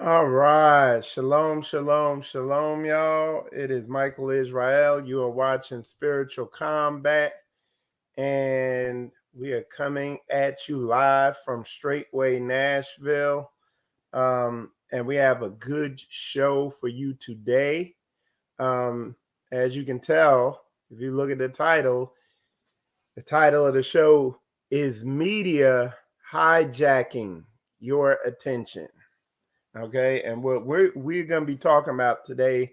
All right. Shalom, shalom, shalom, y'all. It is Michael Israel. You are watching Spiritual Combat, and we are coming at you live from Straightway, Nashville. And we have a good show for you today. Um, as you can tell, if you look at the title of the show is Media Hijacking Your Attention. Okay, and what we're going to be talking about today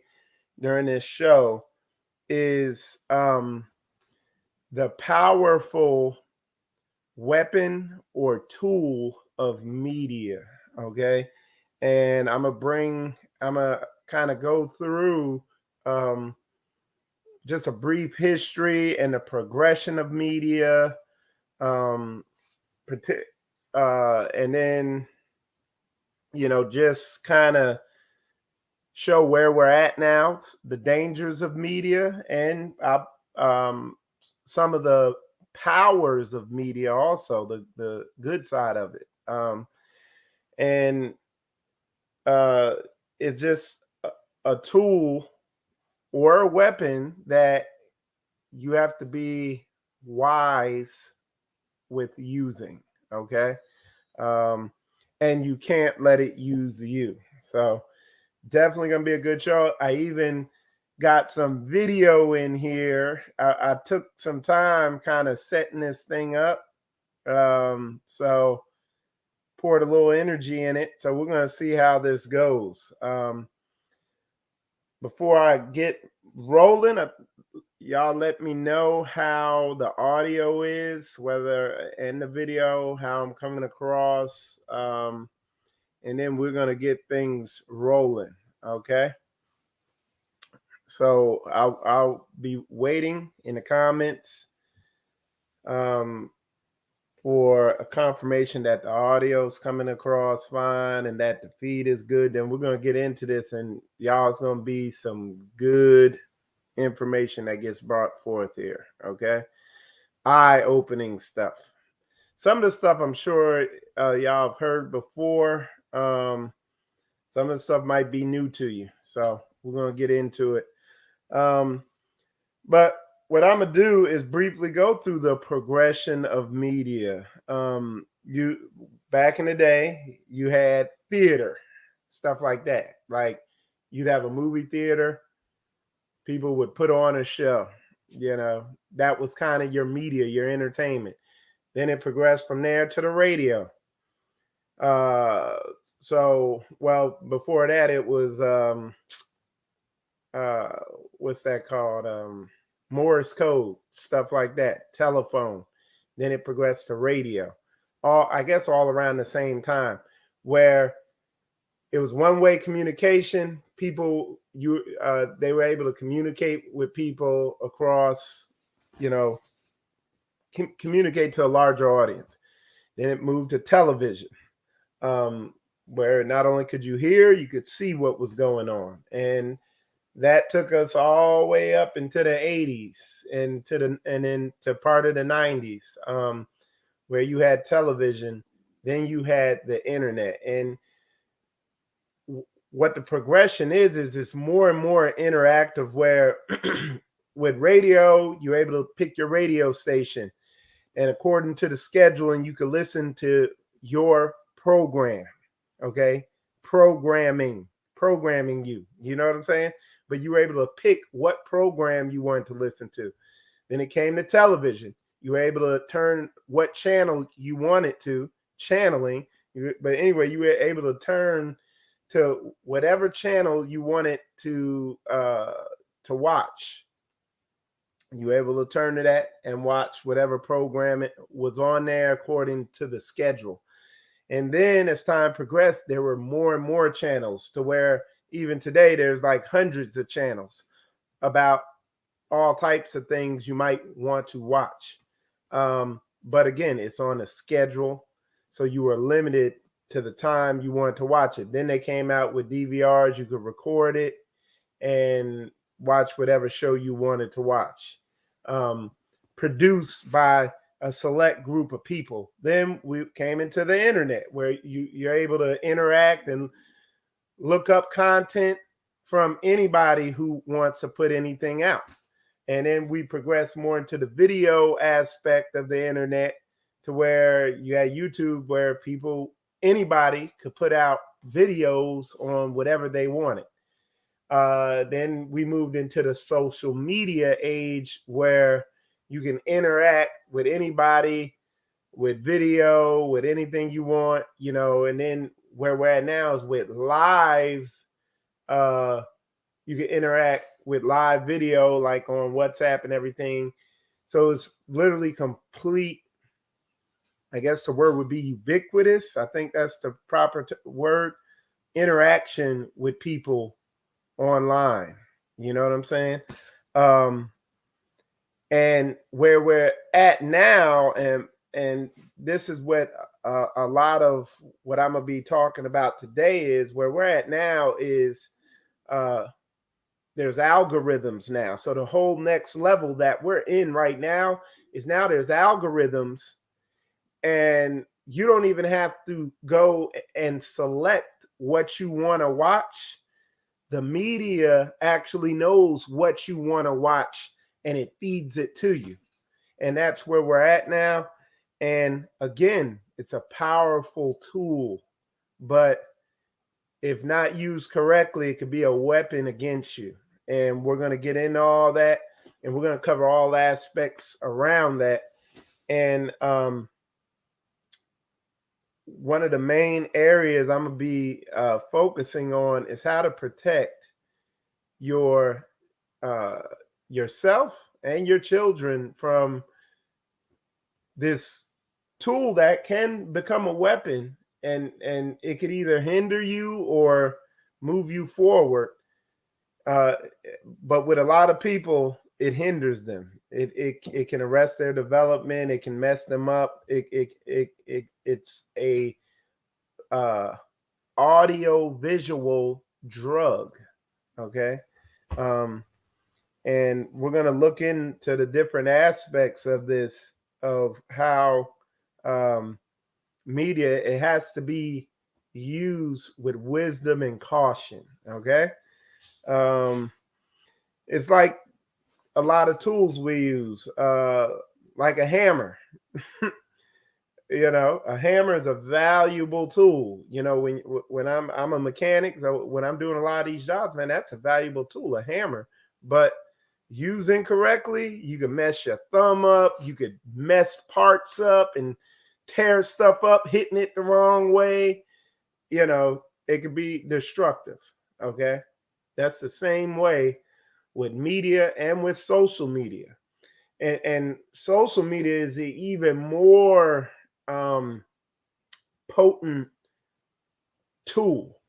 during this show is the powerful weapon or tool of media. Okay, and I'm gonna kind of go through um, just a brief history and the progression of media, um, and then just kind of show where we're at now, the dangers of media, and um, some of the powers of media, also the good side of it. And uh, it's just a tool or a weapon that you have to be wise with using. Okay. Um, and you can't let it use you. So, definitely gonna be a good show. I even got some video in here. I took some time kind of setting this thing up. So poured a little energy in it. So we're gonna see how this goes. Before I get rolling, y'all let me know how the audio is, whether in the video, how I'm coming across. And then we're gonna get things rolling. Okay. So I'll be waiting in the comments um, for a confirmation that the audio is coming across fine and that the feed is good. Then we're gonna get into this, and y'all, it's gonna be some good information that gets brought forth here. Okay, eye-opening stuff. Some of the stuff I'm sure y'all have heard before. Some of the stuff might be new to you, so we're gonna get into it. Um, But what I'm gonna do is briefly go through the progression of media. You back in the day, you had theater, stuff like that. Like you'd have a movie theater, people would put on a show. That was kind of your media, your entertainment. Then it progressed from there to the radio. Uh, well, before that, it was uh what's that called, Morse code, stuff like that, telephone. Then it progressed to radio, all, I guess, all around the same time, where it was one way communication. People, they were able to communicate with people across, you know communicate to a larger audience. Then it moved to television, um where not only could you hear, you could see what was going on. And that took us all the way up into the 80s and then to part of the 90s, where you had television. Then you had the internet. And what the progression is it's more and more interactive, where with radio, you're able to pick your radio station, and according to the scheduling, you can listen to your program. Okay, programming you know what I'm saying? But you were able to pick what program you wanted to listen to. Then it came to television. You were able to turn what channel you wanted to, channeling. But anyway, you were able to turn to whatever channel you wanted to watch. You were able to turn to that and watch whatever program it was on there according to the schedule. And then as time progressed, there were more and more channels, to where even today there's like hundreds of channels about all types of things you might want to watch. But again, it's on a schedule, so you were limited to the time you wanted to watch it. Then they came out with DVRs. You could record it and watch whatever show you wanted to watch, um, produced by a select group of people. Then we came into the internet, where you're able to interact and look up content from anybody who wants to put anything out. And then we progress more into the video aspect of the internet, to where you had YouTube, where anybody could put out videos on whatever they wanted. Then we moved into the social media age, where you can interact with anybody with video, with anything you want, and then where we're at now is with live. You can interact with live video, like on WhatsApp and everything. So it's literally complete. I guess the word would be ubiquitous. I think that's the proper word. Interaction with people online. You know what I'm saying? And where we're at now, and this is what a lot of what I'm gonna be talking about today is, where we're at now is there's algorithms now. So the whole next level that we're in right now is, now there's algorithms, and you don't even have to go and select what you want to watch. The media actually knows what you want to watch, and it feeds it to you. And that's where we're at now. And again, it's a powerful tool, but if not used correctly, it could be a weapon against you. And we're going to get into all that, and we're going to cover all aspects around that. And one of the main areas I'm going to be focusing on is how to protect your yourself and your children from this tool that can become a weapon, and it could either hinder you or move you forward. But with a lot of people, it hinders them. It can arrest their development. It can mess them up. It's a audio visual drug. Okay. And we're going to look into the different aspects of this, of how media, it has to be used with wisdom and caution. Okay. It's like a lot of tools we use, like a hammer. A hammer is a valuable tool. When I'm a mechanic, so when I'm doing a lot of these jobs, man, that's a valuable tool, a hammer. But used incorrectly, you can mess your thumb up. You could mess parts up and tear stuff up, hitting it the wrong way. It could be destructive. Okay. That's the same way with media and with social media. And social media is an even more potent tool.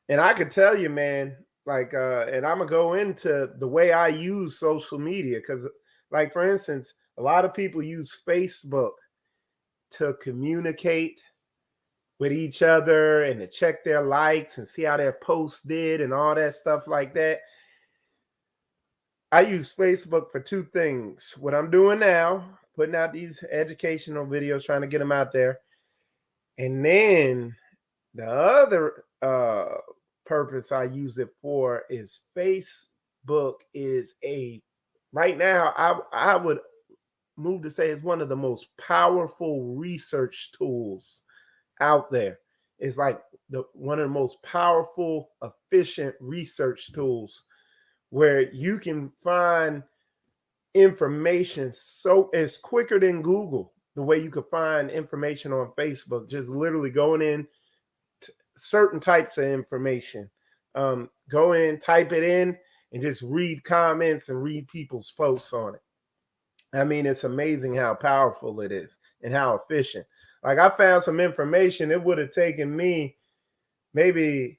And I could tell you, man, like, and I'm gonna go into the way I use social media, because, like, for instance, a lot of people use Facebook to communicate with each other and to check their likes and see how their posts did and all that stuff like that. I use Facebook for two things. What I'm doing now, putting out these educational videos, trying to get them out there. And then the other purpose I use it for is, Facebook is right now, I would move to say, it's one of the most powerful research tools out there. It's like one of the most powerful, efficient research tools, where you can find information. So it's quicker than Google, the way you could find information on Facebook, just literally going in certain types of information. Go in, type it in, and just read comments and read people's posts on it. I mean, it's amazing how powerful it is and how efficient. Like, I found some information, it would have taken me maybe,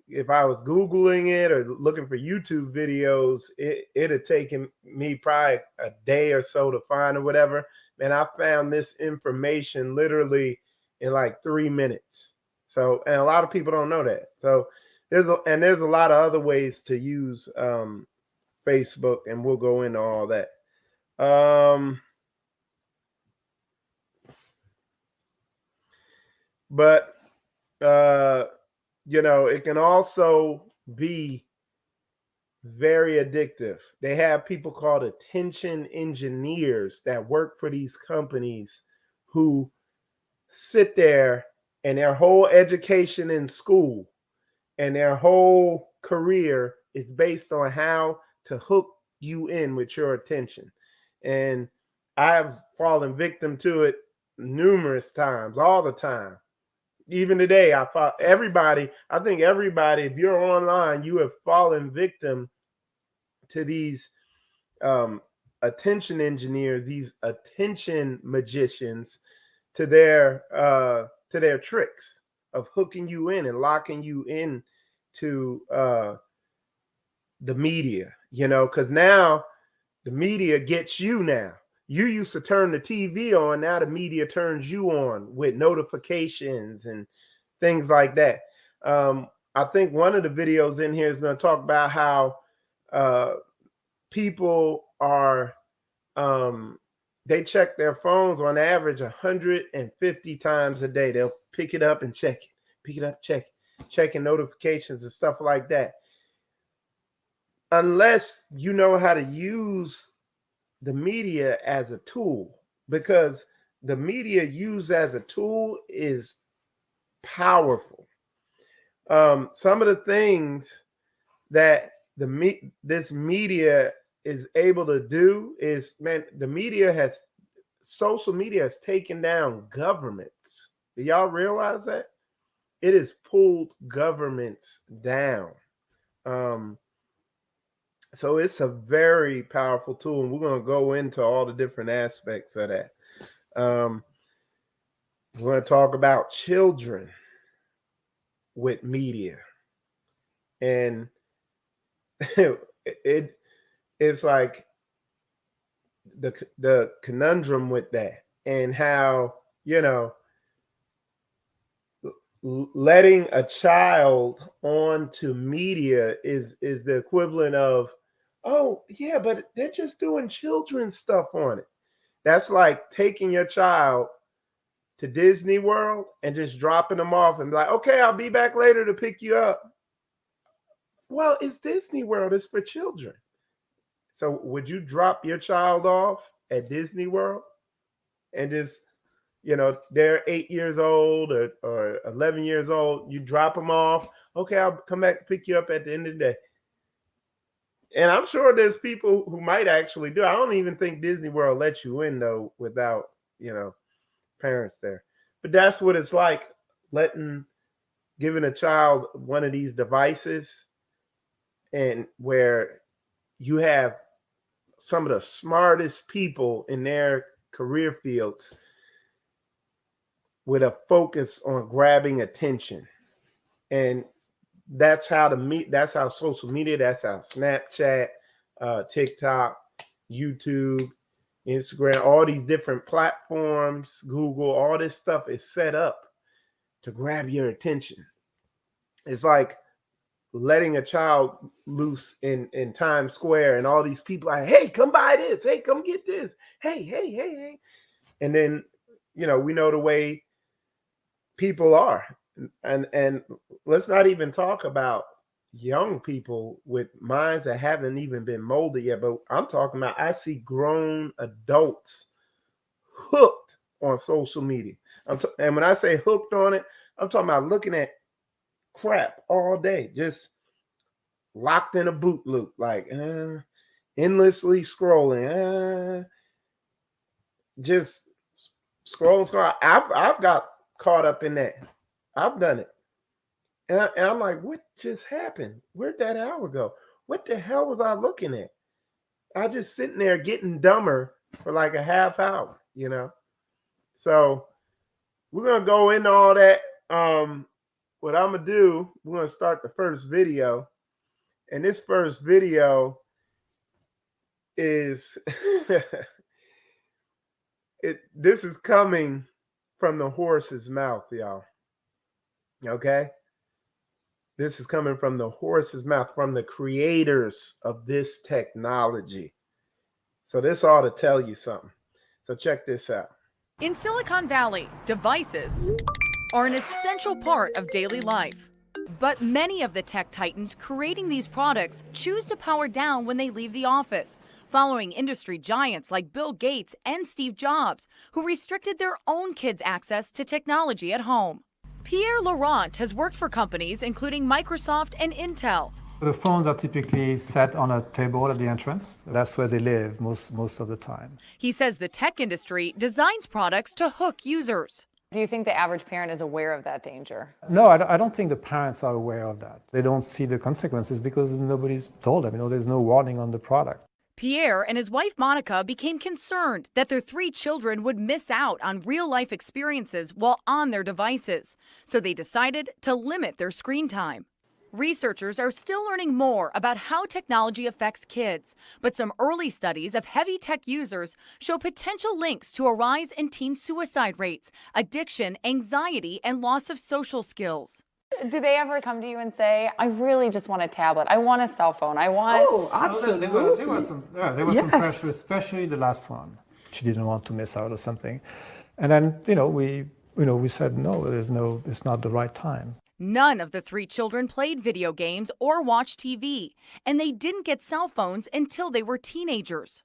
if I was Googling it or looking for YouTube videos, it'd have taken me probably a day or so to find, or whatever. Man, I found this information literally in like 3 minutes. So, and a lot of people don't know that. So there's a lot of other ways to use Facebook, and we'll go into all that. But it can also be very addictive. They have people called attention engineers that work for these companies who sit there, and their whole education in school and their whole career is based on how to hook you in with your attention. And I've fallen victim to it numerous times, all the time. Even today, I think everybody, if you're online, you have fallen victim to these um, attention engineers, these attention magicians, to their tricks of hooking you in and locking you in to the media, because now the media gets you now. You used to turn the TV on, now the media turns you on with notifications and things like that. I think one of the videos in here is going to talk about how people are they check their phones on average 150 times a day. They'll pick it up and check it, pick it up, check it, checking notifications and stuff like that. Unless you know how to use the media as a tool, because the media used as a tool is powerful. Some of the things that this media is able to do is, man, social media has taken down governments. Do y'all realize that? It has pulled governments down. So it's a very powerful tool, and we're going to go into all the different aspects of that. We're going to talk about children with media, and it's like the conundrum with that, and how letting a child onto media is the equivalent of, oh yeah, but they're just doing children's stuff on it. That's like taking your child to Disney World and just dropping them off and be like, okay, I'll be back later to pick you up. Well, it's Disney World, it's for children. So would you drop your child off at Disney World and just, they're 8 years old or 11 years old, you drop them off, okay, I'll come back and pick you up at the end of the day. And I'm sure there's people who might actually do. I don't even think Disney World lets you in though without, parents there. But that's what it's like, giving a child one of these devices, and where you have some of the smartest people in their career fields with a focus on grabbing attention. And that's how social media, that's how Snapchat, TikTok, YouTube, Instagram, all these different platforms, Google, all this stuff is set up to grab your attention. It's like letting a child loose in Times Square, and all these people are, hey, come buy this, hey, come get this, hey. And then, we know the way people are. And let's not even talk about young people with minds that haven't even been molded yet, but I'm talking about, I see grown adults hooked on social media. And when I say hooked on it, I'm talking about looking at crap all day, just locked in a boot loop, like endlessly scrolling, just scroll. I've got caught up in that. I've done it. And I'm like, what just happened? Where'd that hour go? What the hell was I looking at? I just sitting there getting dumber for like a half hour, So we're going to go into all that. What I'm going to do, we're going to start the first video. And this first video is, this is coming from the horse's mouth, y'all. Okay? This is coming from the horse's mouth, from the creators of this technology. So this ought to tell you something. So check this out. In Silicon Valley, devices are an essential part of daily life. But many of the tech titans creating these products choose to power down when they leave the office, following industry giants like Bill Gates and Steve Jobs, who restricted their own kids' access to technology at home. Pierre Laurent has worked for companies including Microsoft and Intel. The phones are typically set on a table at the entrance. That's where they live most of the time. He says the tech industry designs products to hook users. Do you think the average parent is aware of that danger? No, I don't think the parents are aware of that. They don't see the consequences because nobody's told them. There's no warning on the product. Pierre and his wife Monica became concerned that their 3 children would miss out on real-life experiences while on their devices, so they decided to limit their screen time. Researchers are still learning more about how technology affects kids, but some early studies of heavy tech users show potential links to a rise in teen suicide rates, addiction, anxiety, and loss of social skills. Do they ever come to you and say, I really just want a tablet, I want a cell phone, I want... Oh, absolutely. There were some pressure, especially the last one. She didn't want to miss out or something. And then, we said, no, it's not the right time. None of the 3 children played video games or watched TV, and they didn't get cell phones until they were teenagers.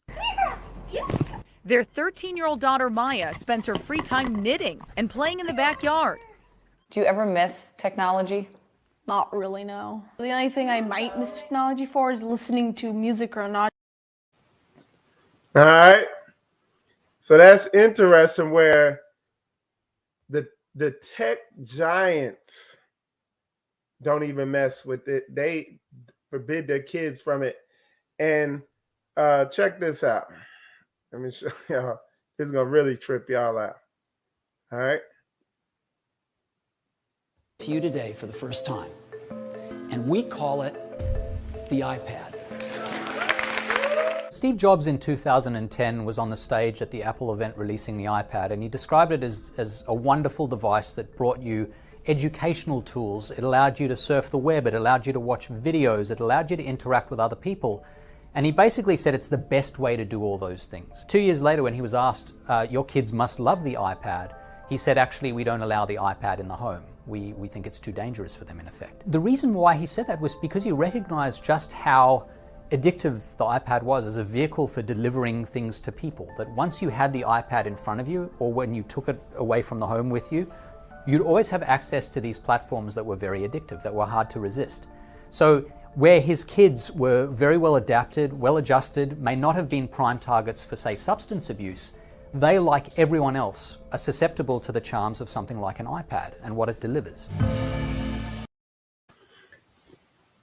Their 13-year-old daughter Maya spends her free time knitting and playing in the backyard. Do you ever miss technology? Not really, no. The only thing I might miss technology for is listening to music or not. All right. So that's interesting where the tech giants don't even mess with it. They forbid their kids from it. And check this out. Let me show y'all. This is going to really trip y'all out. All right. To you today for the first time, and we call it the iPad. Steve Jobs in 2010 was on the stage at the Apple event releasing the iPad, and he described it as a wonderful device that brought you educational tools. It allowed you to surf the web, it allowed you to watch videos, it allowed you to interact with other people. And he basically said it's the best way to do all those things. 2 years later, when he was asked, your kids must love the iPad, he said, actually, we don't allow the iPad in the home. We think it's too dangerous for them, in effect. The reason why he said that was because he recognized just how addictive the iPad was as a vehicle for delivering things to people. That once you had the iPad in front of you, or when you took it away from the home with you, you'd always have access to these platforms that were very addictive, that were hard to resist. So where his kids were very well adapted, well adjusted, may not have been prime targets for, say, substance abuse, they, like everyone else, are susceptible to the charms of something like an iPad and what it delivers.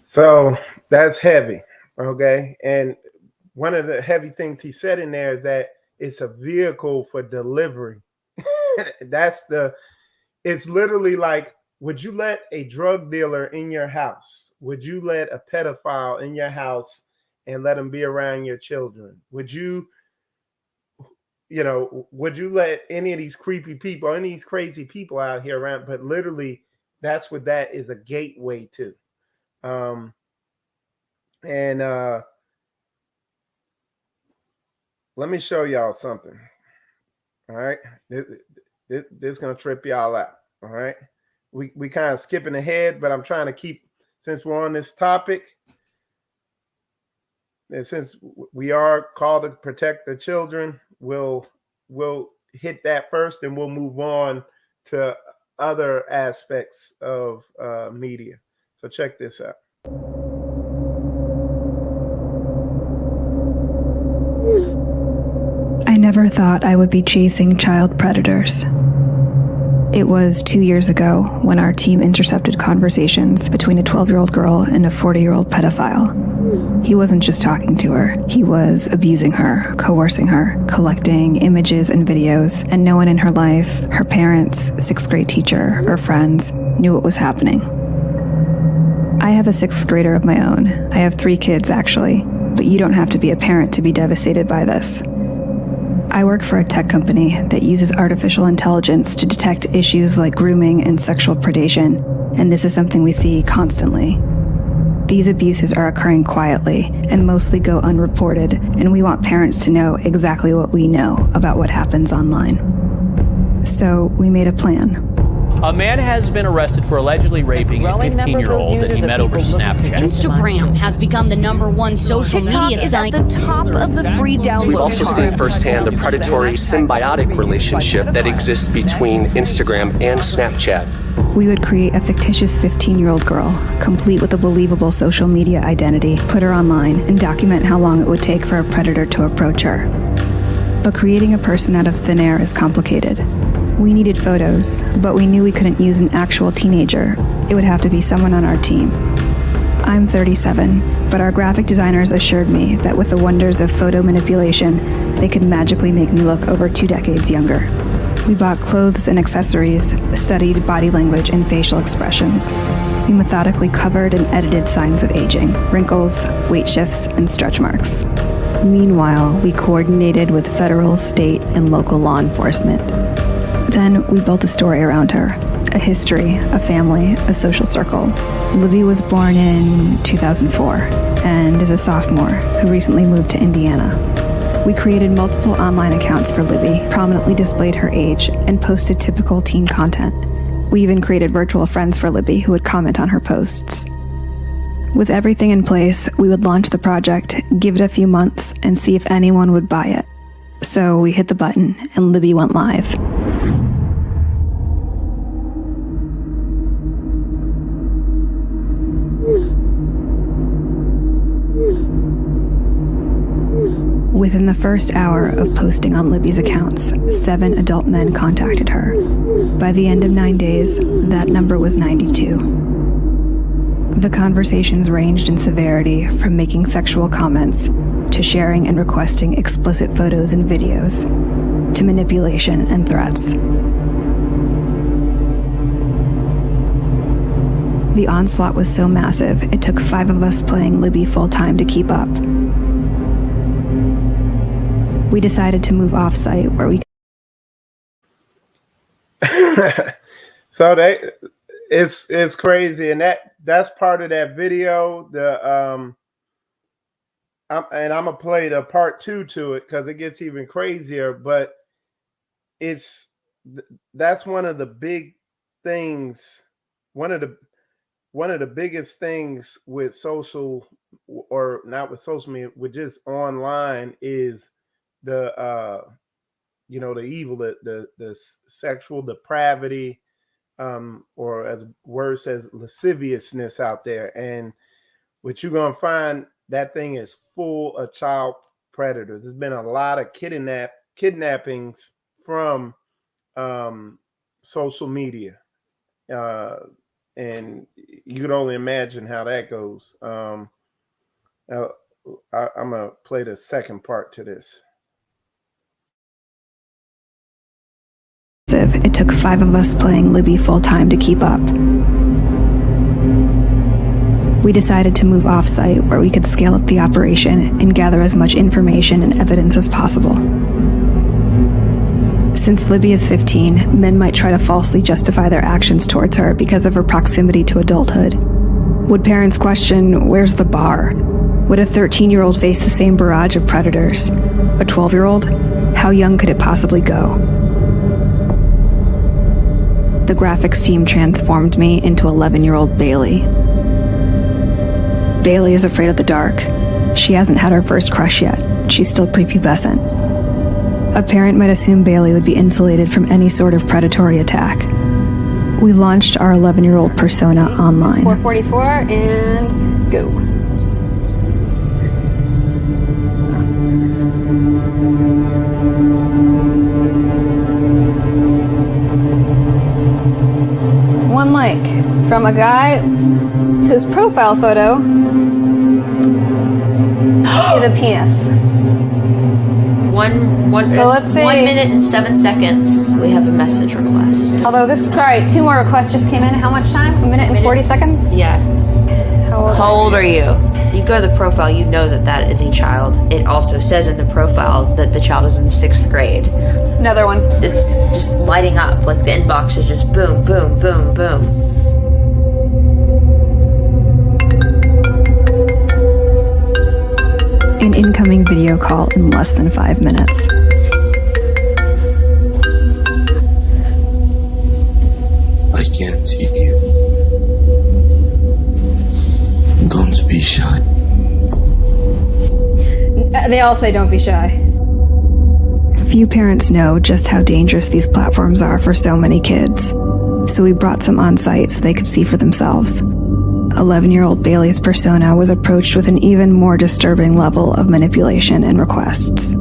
So that's heavy, okay? And one of the heavy things he said in there is that it's a vehicle for delivery. It's literally like, would you let a drug dealer in your house? Would you let a pedophile in your house and let them be around your children? Would you let any of these creepy people, any of these crazy people out here around? But literally, that's what that is a gateway to. Let me show y'all something. All right. This is going to trip y'all out. All right. We kind of skipping ahead, but I'm trying to keep, since we're on this topic, and since we are called to protect the children, we'll hit that first, and we'll move on to other aspects of media. So check this out. I never thought I would be chasing child predators. It was 2 years ago when our team intercepted conversations between a 12-year-old girl and a 40-year-old pedophile. He wasn't just talking to her, he was abusing her, coercing her, collecting images and videos, and no one in her life, her parents, sixth grade teacher, or friends, knew what was happening. I have a sixth grader of my own. I have 3 kids, actually, but you don't have to be a parent to be devastated by this. I work for a tech company that uses artificial intelligence to detect issues like grooming and sexual predation, and this is something we see constantly. These abuses are occurring quietly and mostly go unreported, and we want parents to know exactly what we know about what happens online. So we made a plan. A man has been arrested for allegedly raping a 15-year-old that he met over Snapchat. Instagram has become the #1 social TikTok media is site. at the top of the free download We've also chart. seen firsthand the predatory symbiotic relationship that exists between Instagram and Snapchat. We would create a fictitious 15-year-old girl, complete with a believable social media identity, put her online, and document how long it would take for a predator to approach her. But creating a person out of thin air is complicated. We needed photos, but we knew we couldn't use an actual teenager. It would have to be someone on our team. I'm 37, but our graphic designers assured me that with the wonders of photo manipulation, they could magically make me look over 2 decades younger. We bought clothes and accessories, studied body language and facial expressions. We methodically covered and edited signs of aging, wrinkles, weight shifts, and stretch marks. Meanwhile, we coordinated with federal, state, and local law enforcement. Then we built a story around her, a history, a family, a social circle. Libby was born in 2004 and is a sophomore who recently moved to Indiana. We created multiple online accounts for Libby, prominently displayed her age, and posted typical teen content. We even created virtual friends for Libby who would comment on her posts. With everything in place, we would launch the project, give it a few months, and see if anyone would buy it. So we hit the button, and Libby went live. Within the first hour of posting on Libby's accounts, 7 adult men contacted her. By the end of 9 days, that number was 92. The conversations ranged in severity from making sexual comments to sharing and requesting explicit photos and videos to manipulation and threats. The onslaught was so massive, it took 5 of us playing Libby full-time to keep up. We decided to move off-site where we So it's crazy, and that's part of that video. I'm gonna play the part 2 to it because it gets even crazier. But that's one of the big things. One of the biggest things with social, or not with social media, with just online, is the the evil, the sexual depravity, or as worse as lasciviousness out there. And what you're gonna find, that thing is full of child predators. There's been a lot of kidnappings from social media, and you can only imagine how that goes. I'm gonna play the second part to this. It took 5 of us playing Libby full-time to keep up. We decided to move off-site where we could scale up the operation and gather as much information and evidence as possible. Since Libby is 15, men might try to falsely justify their actions towards her because of her proximity to adulthood. Would parents question, where's the bar? Would a 13-year-old face the same barrage of predators? A 12-year-old? How young could it possibly go? The graphics team transformed me into 11-year-old Bailey. Bailey is afraid of the dark. She hasn't had her first crush yet. She's still prepubescent. A parent might assume Bailey would be insulated from any sort of predatory attack. We launched our 11-year-old persona online. 444 and go. One like from a guy whose profile photo is a penis. So let's say 1 minute and 7 seconds. We have a message request. Although sorry, 2 more requests just came in. How much time? A minute and 40 seconds? Yeah. How old are you? You go to the profile, you know that is a child. It also says in the profile that the child is in 6th grade. Another one. It's just lighting up, like the inbox is just boom, boom, boom, boom. An incoming video call in less than 5 minutes. I they all say don't be shy. Few parents know just how dangerous these platforms are for so many kids, so we brought some on site so they could see for themselves. 11-year-old Bailey's persona was approached with an even more disturbing level of manipulation and requests.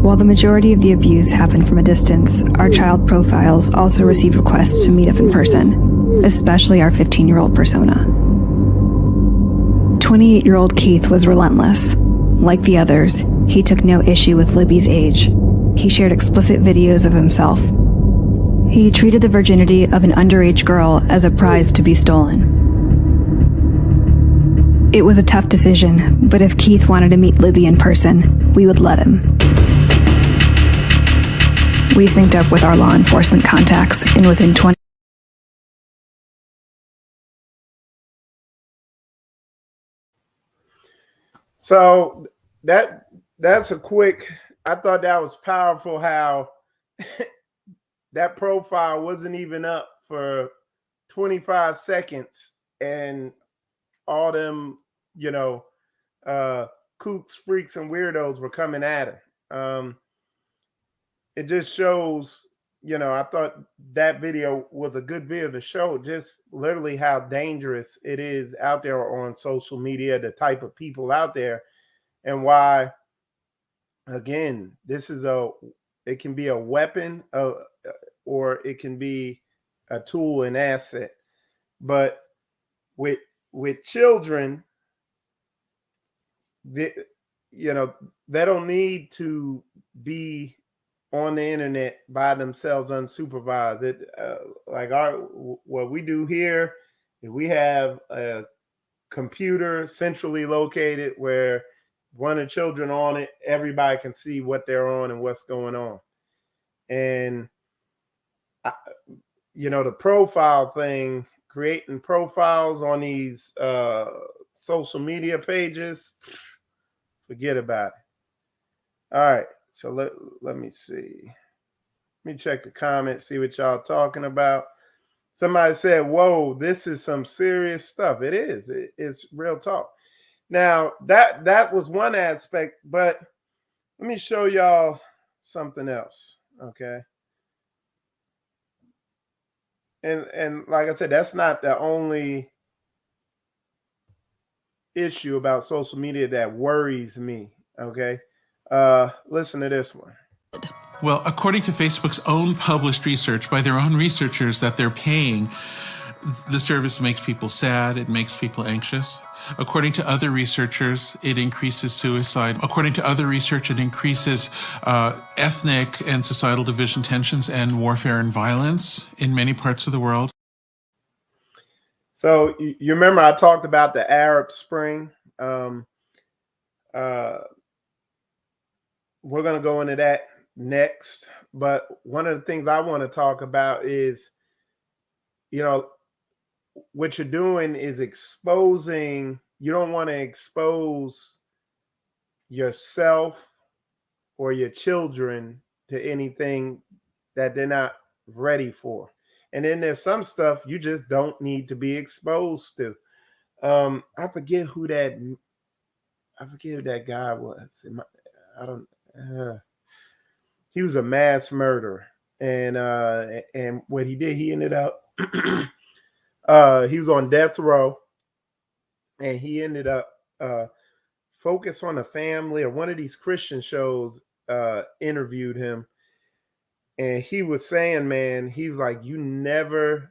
While the majority of the abuse happened from a distance, our child profiles also received requests to meet up in person, especially our 15-year-old persona. 28-year-old Keith was relentless. Like the others, he took no issue with Libby's age. He shared explicit videos of himself. He treated the virginity of an underage girl as a prize to be stolen. It was a tough decision, but if Keith wanted to meet Libby in person, we would let him. We synced up with our law enforcement contacts, and within 20 So that's a quick. I thought that was powerful how that profile wasn't even up for 25 seconds, and all them, kooks, freaks, and weirdos were coming at her. It just shows, I thought that video was a good video to show just literally how dangerous it is out there on social media, the type of people out there, and why, again, it can be a weapon, or it can be a tool, an asset. But with children, they don't need to be on the internet by themselves unsupervised. What we do here is we have a computer centrally located where one of the children on it, everybody can see what they're on and what's going on. And the profile thing, creating profiles on these social media pages, forget about it. All right. So let me see. Let me check the comments, see what y'all talking about. Somebody said, whoa, this is some serious stuff. It is. It's real talk. Now, that was one aspect, but let me show y'all something else, okay? And like I said, that's not the only issue about social media that worries me, okay? Listen to this one. Well, according to Facebook's own published research by their own researchers that they're paying, the service makes people sad, it makes people anxious. According to other researchers, it increases suicide. According to other research, it increases ethnic and societal division, tensions, and warfare and violence in many parts of the world. So you remember I talked about the Arab Spring. We're going to go into that next. But one of the things I want to talk about is, what you're doing is exposing. You don't want to expose yourself or your children to anything that they're not ready for. And then there's some stuff you just don't need to be exposed to. I forget who that guy was. He was a mass murderer, and what he did, he ended up he was on death row, and he ended up Focus on the Family, or one of these Christian shows interviewed him, and he was saying, man, he's like, you never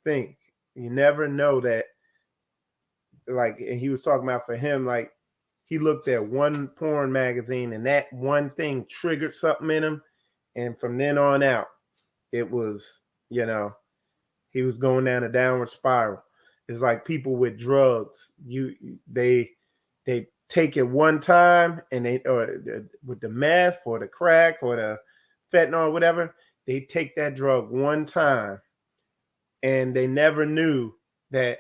know that, like, and he was talking about for him, like, he looked at one porn magazine and that one thing triggered something in him. And from then on out, it was, he was going down a downward spiral. It's like people with drugs. They take it one time, and with the meth or the crack or the fentanyl or whatever, they take that drug one time and they never knew that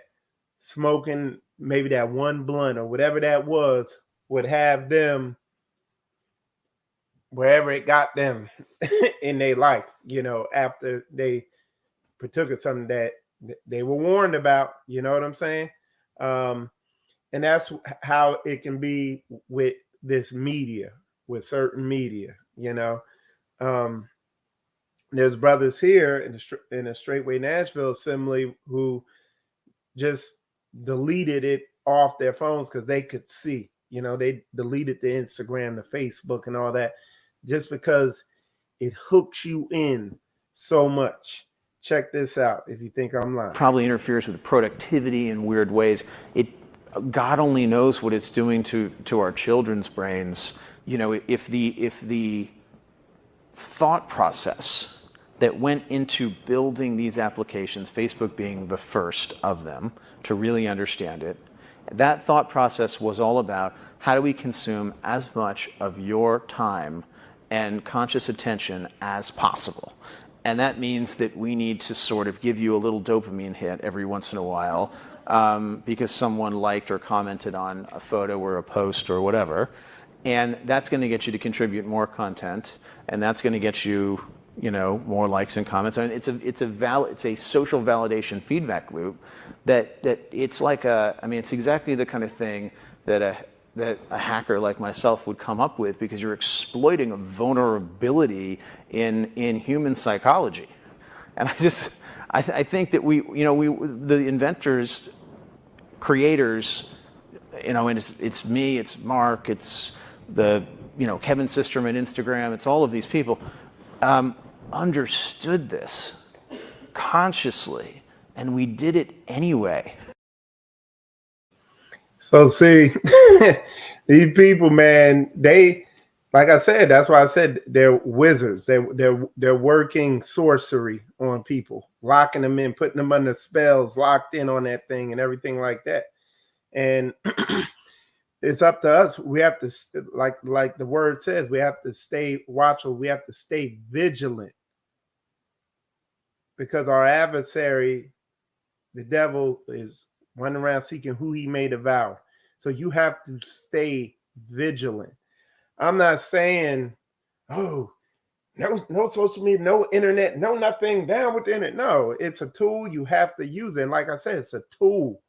smoking maybe that one blunt or whatever that was would have them wherever it got them in their life, after they partook of something that they were warned about, you know what I'm saying? And that's how it can be with this media, with certain media, there's brothers here in the Straightway Nashville Assembly who just deleted it off their phones because they could see, they deleted the Instagram, the Facebook, and all that, just because it hooks you in so much. Check this out if you think I'm lying. Probably interferes with productivity in weird ways. God only knows what it's doing to our children's brains. If the thought process that went into building these applications, Facebook being the first of them to really understand it, that thought process was all about how do we consume as much of your time and conscious attention as possible. And that means that we need to sort of give you a little dopamine hit every once in a while because someone liked or commented on a photo or a post or whatever. And that's going to get you to contribute more content, and that's going to get you, more likes and comments. I mean, it's a social validation feedback loop that it's like it's exactly the kind of thing that a hacker like myself would come up with, because you're exploiting a vulnerability in human psychology. And I think that the inventors, creators, and it's me, it's Mark, it's the Kevin Systrom at Instagram, it's all of these people, understood this consciously, and we did it anyway. So see, these people, man, they, like I said, that's why I said they're wizards. They're working sorcery on people, locking them in, putting them under spells, locked in on that thing and everything like that. And it's up to us. We have to, like the word says, we have to stay watchful. We have to stay vigilant, because our adversary, the devil, is running around seeking who he may devour. So you have to stay vigilant. I'm not saying, no social media, no internet, no nothing, down with the internet. No, it's a tool. You have to use it. And like I said, it's a tool,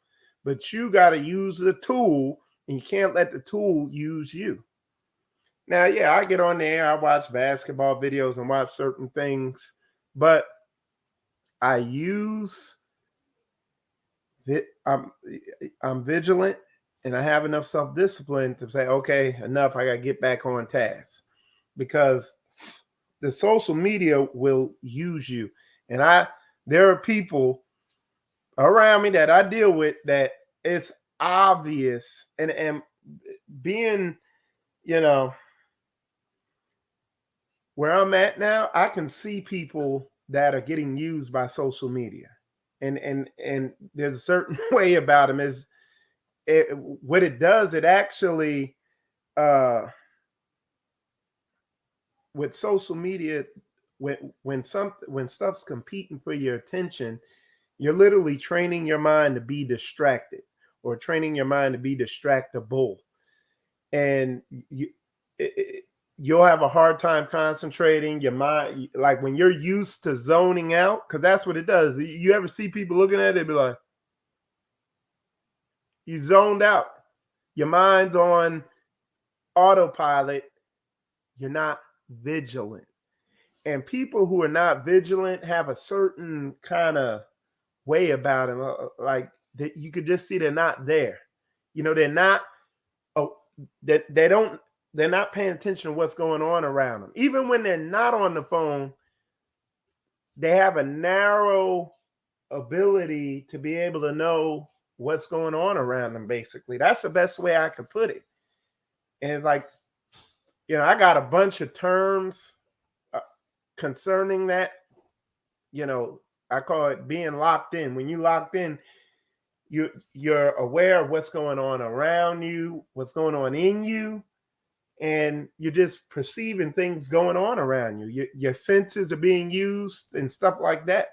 but you got to use the tool, and you can't let the tool use you. Now, yeah, I get on there, I watch basketball videos and watch certain things, but I use it. I'm vigilant, and I have enough self-discipline to say, okay, enough. I got to get back on task, because the social media will use you. And there are people around me that I deal with that it's obvious, and being, where I'm at now, I can see people that are getting used by social media, and there's a certain way about them. What it does, it actually, with social media, when stuff's competing for your attention, you're literally training your mind to be distracted, or training your mind to be distractible, and you'll have a hard time concentrating. Your mind, like when you're used to zoning out, because that's what it does. You ever see people looking at it, be like, you zoned out. Your mind's on autopilot. You're not vigilant. And people who are not vigilant have a certain kind of way about them, like that you could just see they're not there. They're not. They're not paying attention to what's going on around them. Even when they're not on the phone, they have a narrow ability to be able to know what's going on around them, basically. That's the best way I could put it. And it's like, I got a bunch of terms concerning that. I call it being locked in. When you locked in, you're aware of what's going on around you, what's going on in you, and you're just perceiving things going on around you. Your senses are being used and stuff like that.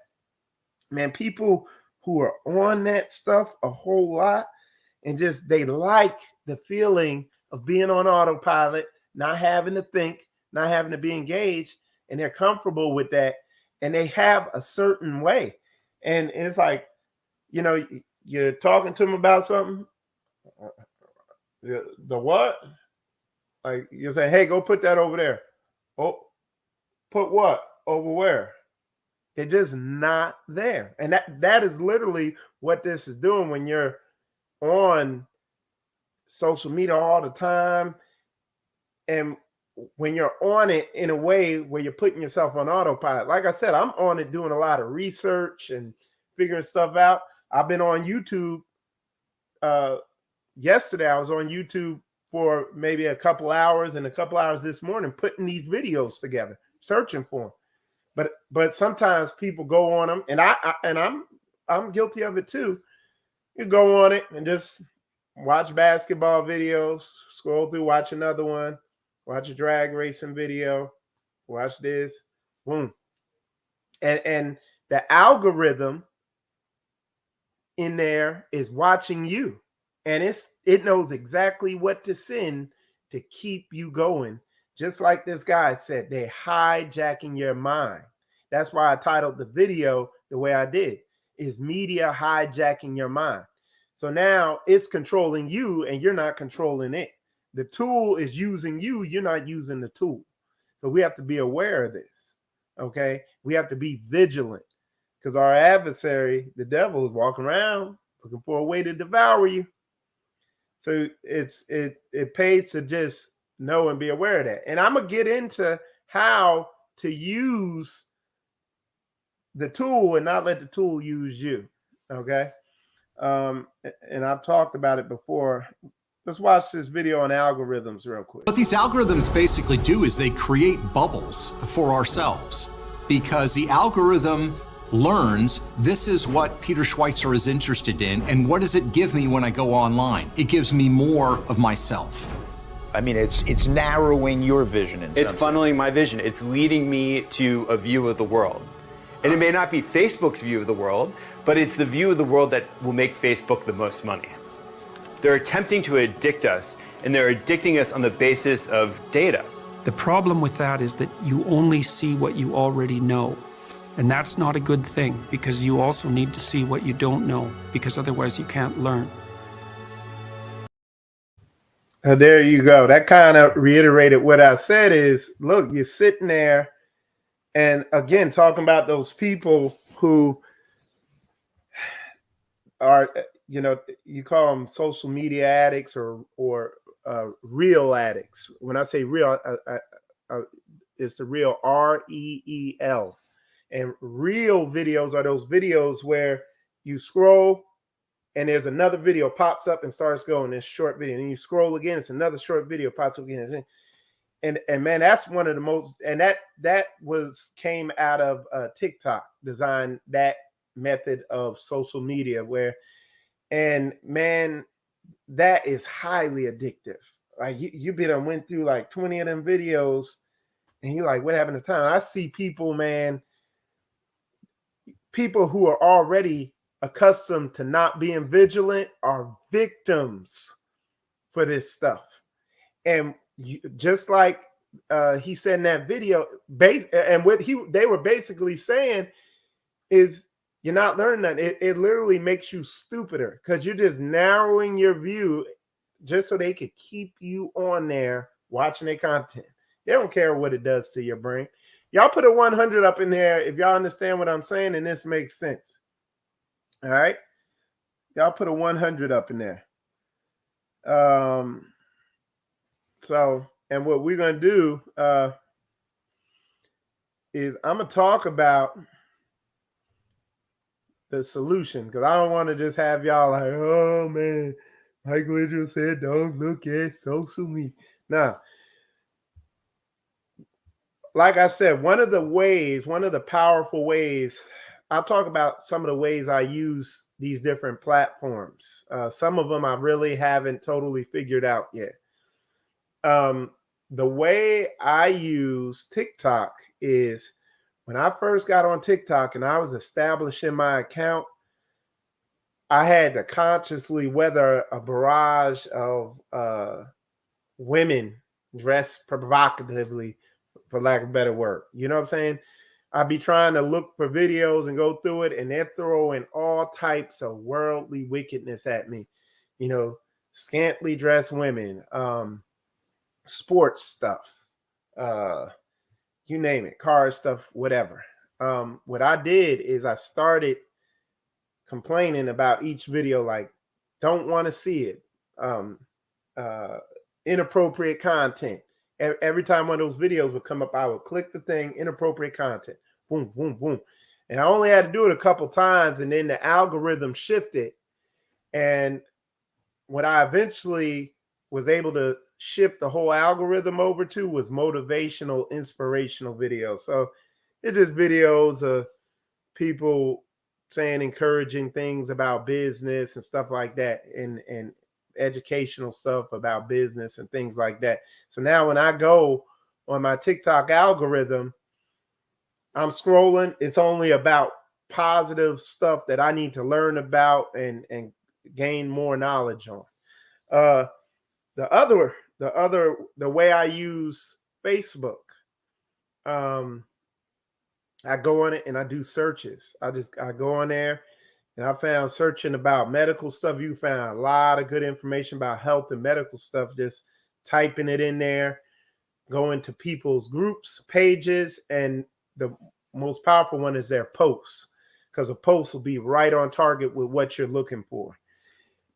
man, people who are on that stuff a whole lot and just they like the feeling of being on autopilot, not having to think, not having to be engaged, and they're comfortable with that, and they have a certain way. And it's like, you know, you're talking to them about something. The what? Like you say, hey, go put that over there. Oh, put what? Over where? They're just not there. And that is literally what this is doing when you're on social media all the time. And when you're on it in a way where you're putting yourself on autopilot. Like I said, I'm on it doing a lot of research and figuring stuff out. I've been on YouTube. Yesterday, I was on YouTube for maybe a couple hours, and a couple hours this morning putting these videos together, searching for them. But sometimes people go on them, and I'm guilty of it too. You go on it and just watch basketball videos, scroll through, watch another one, watch a drag racing video, watch this, boom. And the algorithm in there is watching you. And it knows exactly what to send to keep you going. Just like this guy said, they're hijacking your mind. That's why I titled the video the way I did, is media hijacking your mind. So now it's controlling you and you're not controlling it. The tool is using you, you're not using the tool. So we have to be aware of this, okay? We have to be vigilant because our adversary, the devil, is walking around looking for a way to devour you. So it pays to just know and be aware of that. And I'm going to get into how to use the tool and not let the tool use you, okay? And I've talked about it before. Let's watch this video on algorithms real quick. What these algorithms basically do is they create bubbles for ourselves because the algorithm learns this is what Peter Schweitzer is interested in, and what does it give me when I go online? It gives me more of myself. I mean, it's narrowing your vision. It's funneling my vision. It's leading me to a view of the world. And it may not be Facebook's view of the world, but it's the view of the world that will make Facebook the most money. They're attempting to addict us, and they're addicting us on the basis of data. The problem with that is that you only see what you already know. And that's not a good thing, because you also need to see what you don't know, because otherwise you can't learn. There you go. That kind of reiterated what I said is, look, you're sitting there and again, talking about those people who are, you know, you call them social media addicts or real addicts. When I say real, it's the real REEL. And real videos are those videos where you scroll and there's another video pops up and starts going, this short video. And you scroll again, it's another short video pops up again. And man, that's one of the most, and that came out of TikTok, designed that method of social media where, and man, that is highly addictive. Like you been went through like 20 of them videos and you're like, what happened to time? I see people, man, people who are already accustomed to not being vigilant are victims for this stuff. And just like he said in that video, and what they were basically saying is you're not learning that. It literally makes you stupider because you're just narrowing your view just so they could keep you on there watching their content. They don't care what it does to your brain. Y'all put a 100 up in there if y'all understand what I'm saying and this makes sense. All right. Y'all put a 100 up in there. So, and what we're going to do is I'm going to talk about the solution because I don't want to just have y'all like, oh man, Michael just said don't look at social media. Now, like I said, one of the powerful ways, I'll talk about some of the ways I use these different platforms. Some of them I really haven't totally figured out yet. The way I use TikTok is when I first got on TikTok and I was establishing my account, I had to consciously weather a barrage of women dressed provocatively, for lack of a better word. You know what I'm saying? I'd be trying to look for videos and go through it, and they're throwing all types of worldly wickedness at me. You know, scantily dressed women, sports stuff, you name it, car stuff, whatever. What I did is I started complaining about each video, like, don't want to see it. Inappropriate content. Every time one of those videos would come up, I would click the thing, inappropriate content. Boom, boom, boom. And I only had to do it a couple times, and then the algorithm shifted. And what I eventually was able to shift the whole algorithm over to was motivational, inspirational videos. So it's just videos of people saying encouraging things about business and stuff like that, and educational stuff about business and things like that. So now when I go on my TikTok algorithm, I'm scrolling, it's only about positive stuff that I need to learn about and gain more knowledge on. The way I use Facebook, I go on it and I do searches. I go on there and I found searching about medical stuff. You found a lot of good information about health and medical stuff, just typing it in there, going to people's groups, pages, and the most powerful one is their posts, because a post will be right on target with what you're looking for.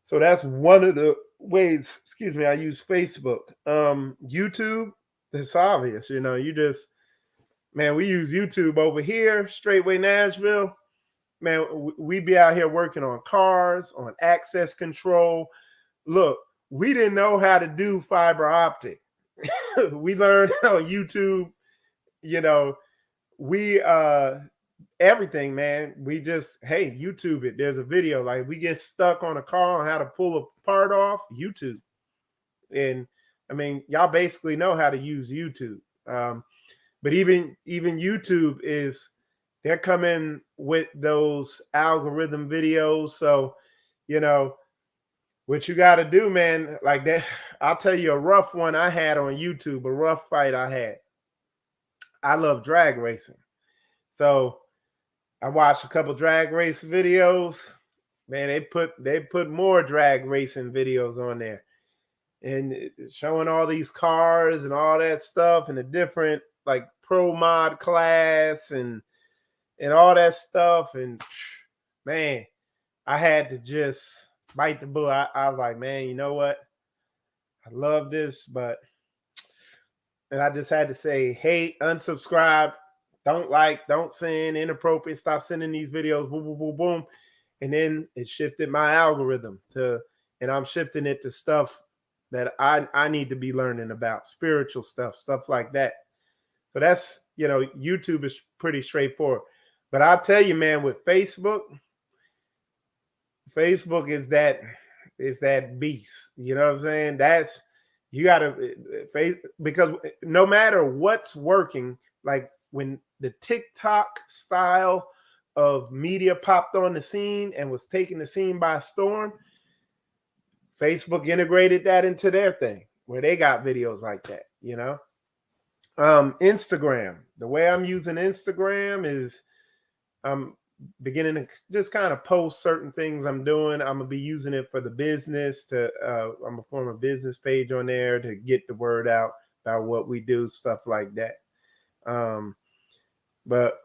So that's one of the ways, I use Facebook. YouTube, it's obvious, you know, we use YouTube over here, Straightway Nashville. Man, we be out here working on cars, on access control. Look, we didn't know how to do fiber optic. We learned on YouTube, you know, we everything, man. We just, hey, YouTube it. There's a video. Like, we get stuck on a car on how to pull a part off, YouTube. And I mean, y'all basically know how to use YouTube. But even YouTube they're coming with those algorithm videos. So, you know, what you got to do, man, like that. I'll tell you a rough one I had on YouTube, a rough fight I had. I love drag racing. So I watched a couple drag race videos. Man, they put more drag racing videos on there, and showing all these cars and all that stuff, and the different, like, pro mod class and all that stuff. And man, I had to just bite the bullet. I was like, man, you know what? I love this, and I just had to say, hate, unsubscribe, don't like, don't send, inappropriate, stop sending these videos, boom, boom, boom, boom. And then it shifted my algorithm and I'm shifting it to stuff that I need to be learning about, spiritual stuff like that. So that's, you know, YouTube is pretty straightforward. But I'll tell you, man, with Facebook is that beast. You know what I'm saying? That's, you gotta face, because no matter what's working, like when the TikTok style of media popped on the scene and was taking the scene by storm, Facebook integrated that into their thing where they got videos like that, you know. Instagram, the way I'm using Instagram is I'm beginning to just kind of post certain things I'm doing. I'm gonna be using it for the business I'm gonna form a business page on there to get the word out about what we do, stuff like that. But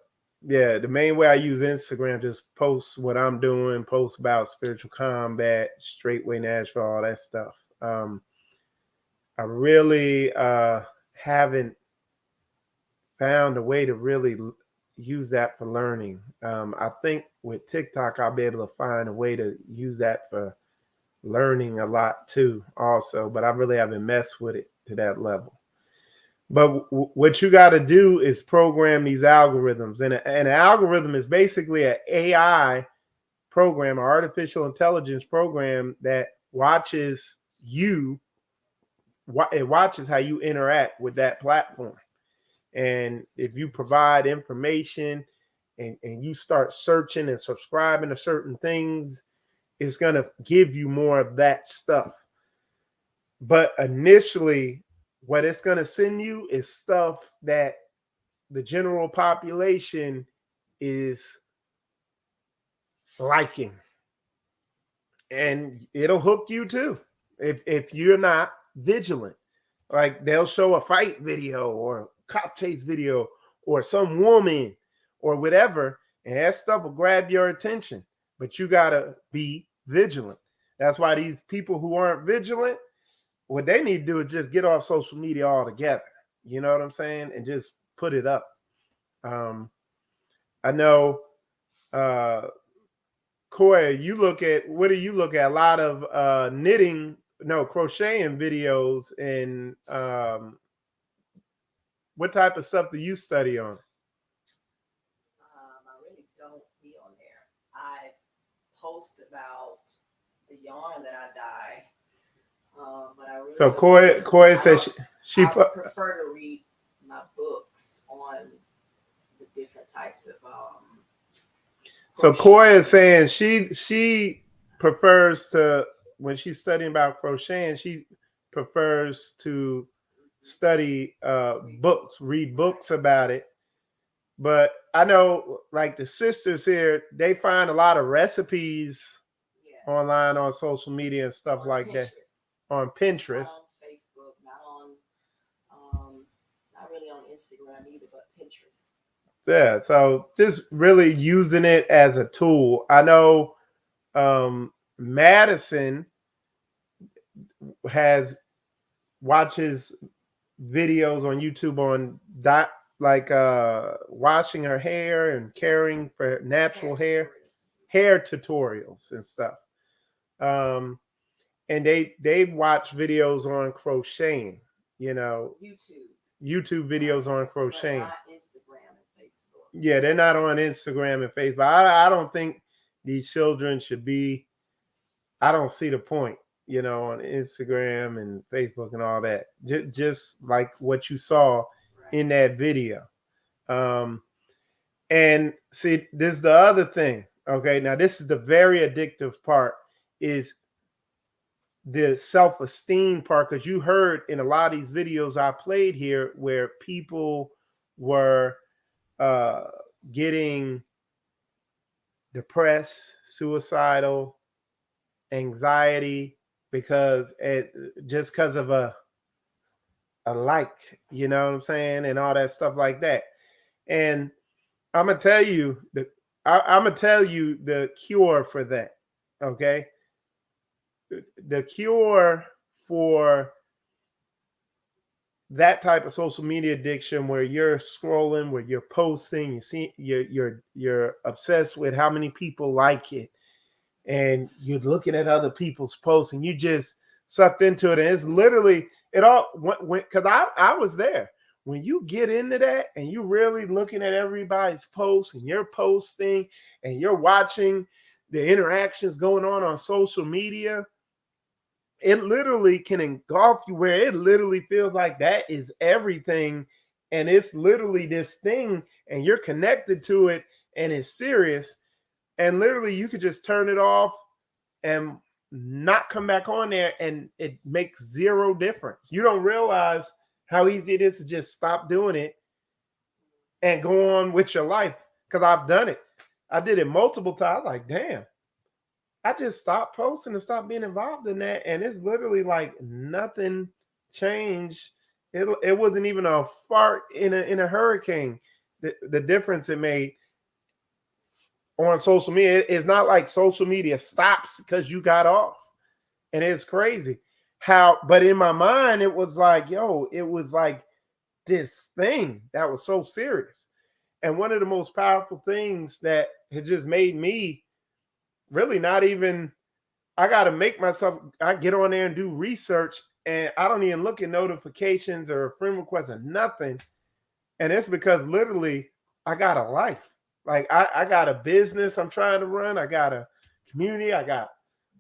yeah, the main way I use Instagram, just post what I'm doing, post about spiritual combat, Straightway Nashville, all that stuff. I really haven't found a way to really use that for learning. I think with TikTok, I'll be able to find a way to use that for learning a lot too also, but I really haven't messed with it to that level. But what you got to do is program these algorithms, and an algorithm is basically an AI program, or artificial intelligence program that watches you. It watches how you interact with that platform. And if you provide information and you start searching and subscribing to certain things, it's going to give you more of that stuff. But initially, what it's going to send you is stuff that the general population is liking. And it'll hook you too if you're not vigilant. Like they'll show a fight video or a cop chase video or some woman or whatever, and that stuff will grab your attention. But you gotta be vigilant. That's why these people who aren't vigilant, what they need to do is just get off social media altogether. You know what I'm saying? And just put it up. I know Koya, you look at, what do you look at? A lot of crocheting videos, and what type of stuff do you study on? I really don't be on there. I post about the yarn that I dye, but I really so Koya says she I prefer to read my books on the different types of So Koya is saying she prefers to, when she's studying about crocheting, she prefers to study books, read books about it. But I know, like the sisters here, they find a lot of recipes online on social media and stuff like Pinterest. that. On Pinterest. Not on Facebook, not really on Instagram either, but Pinterest. Yeah, so just really using it as a tool. I know Madison watches videos on YouTube on washing her hair and caring for natural hair tutorials and stuff. And they watch videos on crocheting, YouTube videos on crocheting. Yeah, they're not on Instagram and Facebook. I don't think these children should be. I don't see the point, on Instagram and Facebook and all that. Just like what you saw in that video. And see, this is the other thing. Okay, now this is the very addictive part, is the self-esteem part, because you heard in a lot of these videos I played here where people were getting depressed, suicidal, anxiety, because just because of a like, you know what I'm saying, and all that stuff like that. And I'm gonna tell you the cure for that. Okay, the cure for that type of social media addiction, where you're scrolling, where you're posting, you see, you're obsessed with how many people like it, and you're looking at other people's posts, and you just sucked into it. And it's literally it all went because I was there. When you get into that and you're really looking at everybody's posts and you're posting and you're watching the interactions going on social media, it literally can engulf you, where it literally feels like that is everything. And it's literally this thing, and you're connected to it, and it's serious. And literally you could just turn it off and not come back on there, and it makes zero difference. You don't realize how easy it is to just stop doing it and go on with your life. Because I've done it. I did it multiple times. Like, damn, I just stopped posting and stopped being involved in that. And it's literally like nothing changed. It wasn't even a fart in a hurricane. The difference it made on social media. It's not like social media stops because you got off. And it's crazy but in my mind, it was like, it was like this thing that was so serious. And one of the most powerful things that had just made me really not even, I got to make myself, I get on there and do research, and I don't even look at notifications or friend requests or nothing. And it's because literally I got a life. Like I got a business I'm trying to run. I got a community. I got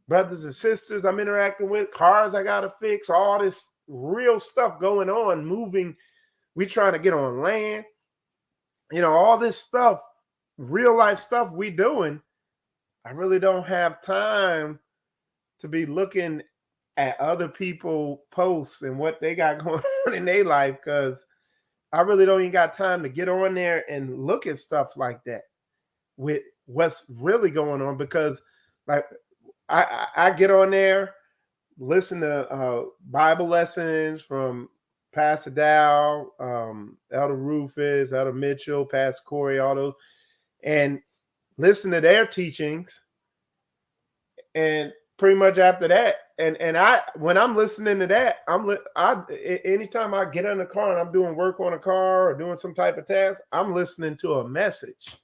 brothers and sisters I'm interacting with, cars I got to fix, all this real stuff going on, moving We trying to get on land. All this stuff, real life stuff we doing. I really don't have time to be looking at other people posts and what they got going on in their life, because I really don't even got time to get on there and look at stuff like that with what's really going on. Because like I get on there, listen to Bible lessons from Pastor Dow, Elder Rufus, Elder Mitchell, Pastor Corey, all those, and listen to their teachings. And pretty much after that, and when I'm listening to that, anytime I get in the car and I'm doing work on a car or doing some type of task, I'm listening to a message.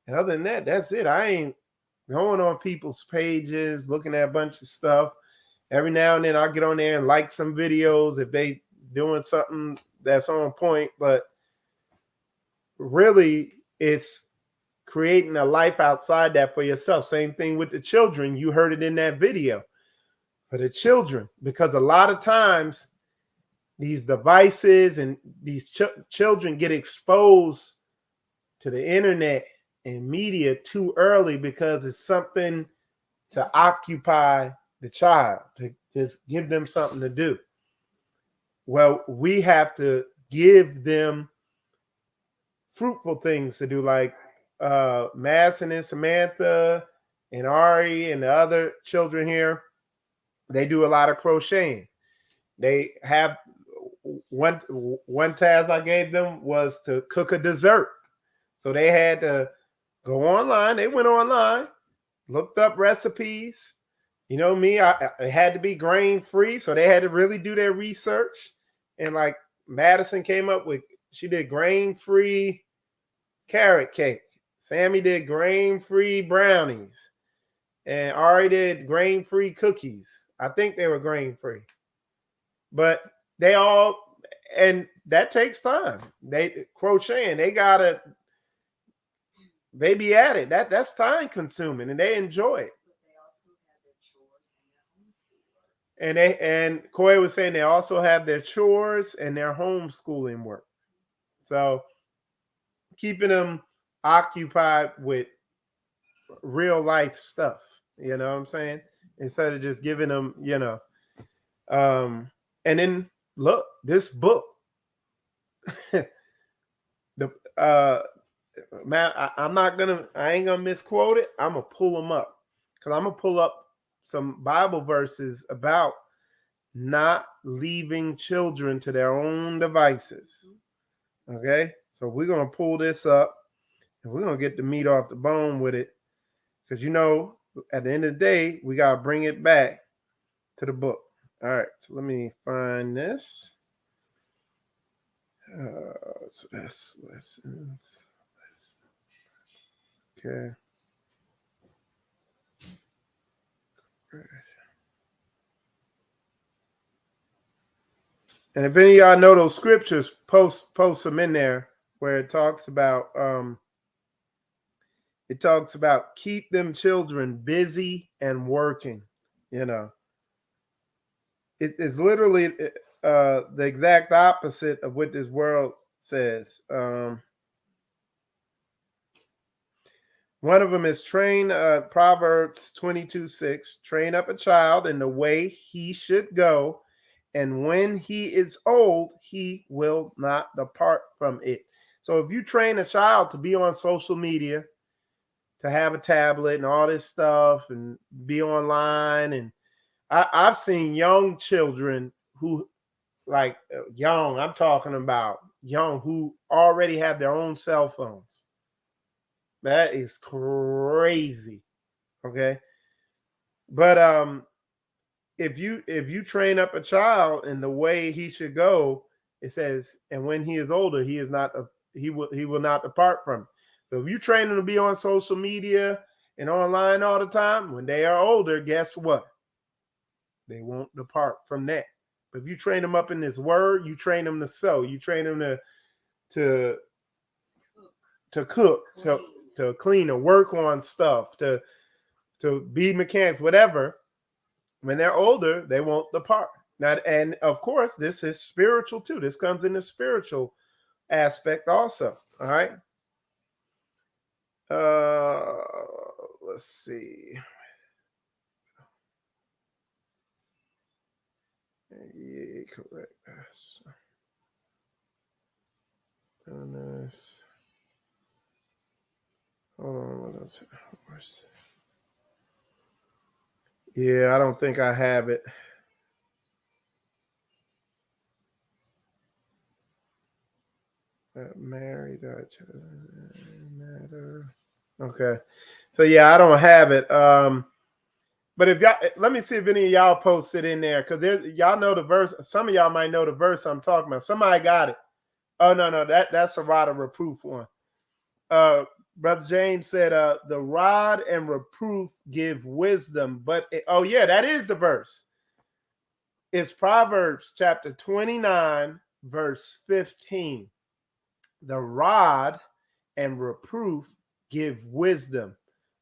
And other than that, that's it. I ain't going on people's pages, looking at a bunch of stuff. Every now and then I'll get on there and like some videos if they doing something that's on point. But really, it's creating a life outside that for yourself. Same thing with the children. You heard it in that video. For the children, because a lot of times these devices and these children get exposed to the internet and media too early, because it's something to occupy the child, to just give them something to do. Well, we have to give them fruitful things to do, like Madison and Samantha and Ari and the other children here. They do a lot of crocheting. They have one task I gave them was to cook a dessert. So they had to go online. They went online, looked up recipes. You know me, it had to be grain free. So they had to really do their research. And like Madison came up with, she did grain free carrot cake. Sammy did grain free brownies. And Ari did grain free cookies. I think they were grain free. But they all, and that takes time. They crocheting, they be at it. That's time consuming, and they enjoy it. And Corey was saying they also have their chores and their homeschooling work. So keeping them occupied with real life stuff, you know what I'm saying? Instead of just giving them, and then look, this book, man, I ain't gonna misquote it. I'm gonna pull them up, because I'm gonna pull up some Bible verses about not leaving children to their own devices. Okay, so we're gonna pull this up and we're gonna get the meat off the bone with it, because at the end of the day, we gotta bring it back to the book. All right, so let me find this. So that's lessons. Okay. And if any of y'all know those scriptures, post them in there, where it talks about keep them children busy and working. It is literally the exact opposite of what this world says. One of them is Proverbs 22:6, train up a child in the way he should go, and when he is old, he will not depart from it. So if you train a child to be on social media, to have a tablet and all this stuff and be online, and I've seen young children who, like young, I'm talking about young, who already have their own cell phones. That is crazy. Okay. But if you train up a child in the way he should go, it says, and when he is older, he will not depart from it. So if you train them to be on social media and online all the time, when they are older, guess what? They won't depart from that. But if you train them up in this word, you train them to sew, you train them to cook, to clean, to work on stuff, to be mechanics, whatever. When they're older, they won't depart. Now, and of course, this is spiritual too. This comes in the spiritual aspect also. All right. Let's see. Yeah, correct. Nice. Hold on, what else? Yeah, I don't think I have it. Married matter. Okay. So yeah, I don't have it. But if y'all, let me see if any of y'all post it in there, because y'all know the verse. Some of y'all might know the verse I'm talking about. Somebody got it. Oh no, that's a rod of reproof one. Brother James said, the rod and reproof give wisdom, but oh yeah, that is the verse. It's Proverbs chapter 29, verse 15. The rod and reproof give wisdom,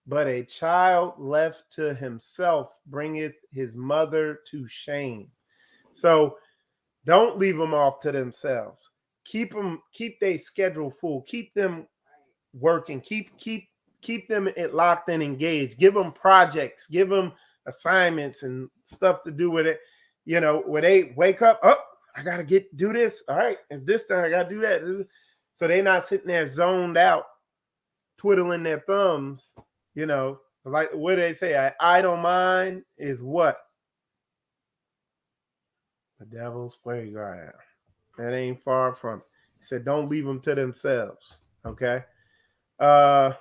but a child left to himself bringeth his mother to shame. So don't leave them off to themselves. Keep their schedule full. Keep them working. Keep them locked and engaged. Give them projects. Give them assignments and stuff to do with it. You know, when they wake up, oh, I gotta do this. All right, it's this time. I gotta do that. So they're not sitting there zoned out, twiddling their thumbs. You know, like what do they say? An idle mind is what? The devil's playground. That ain't far from it. He said, don't leave them to themselves. Okay. All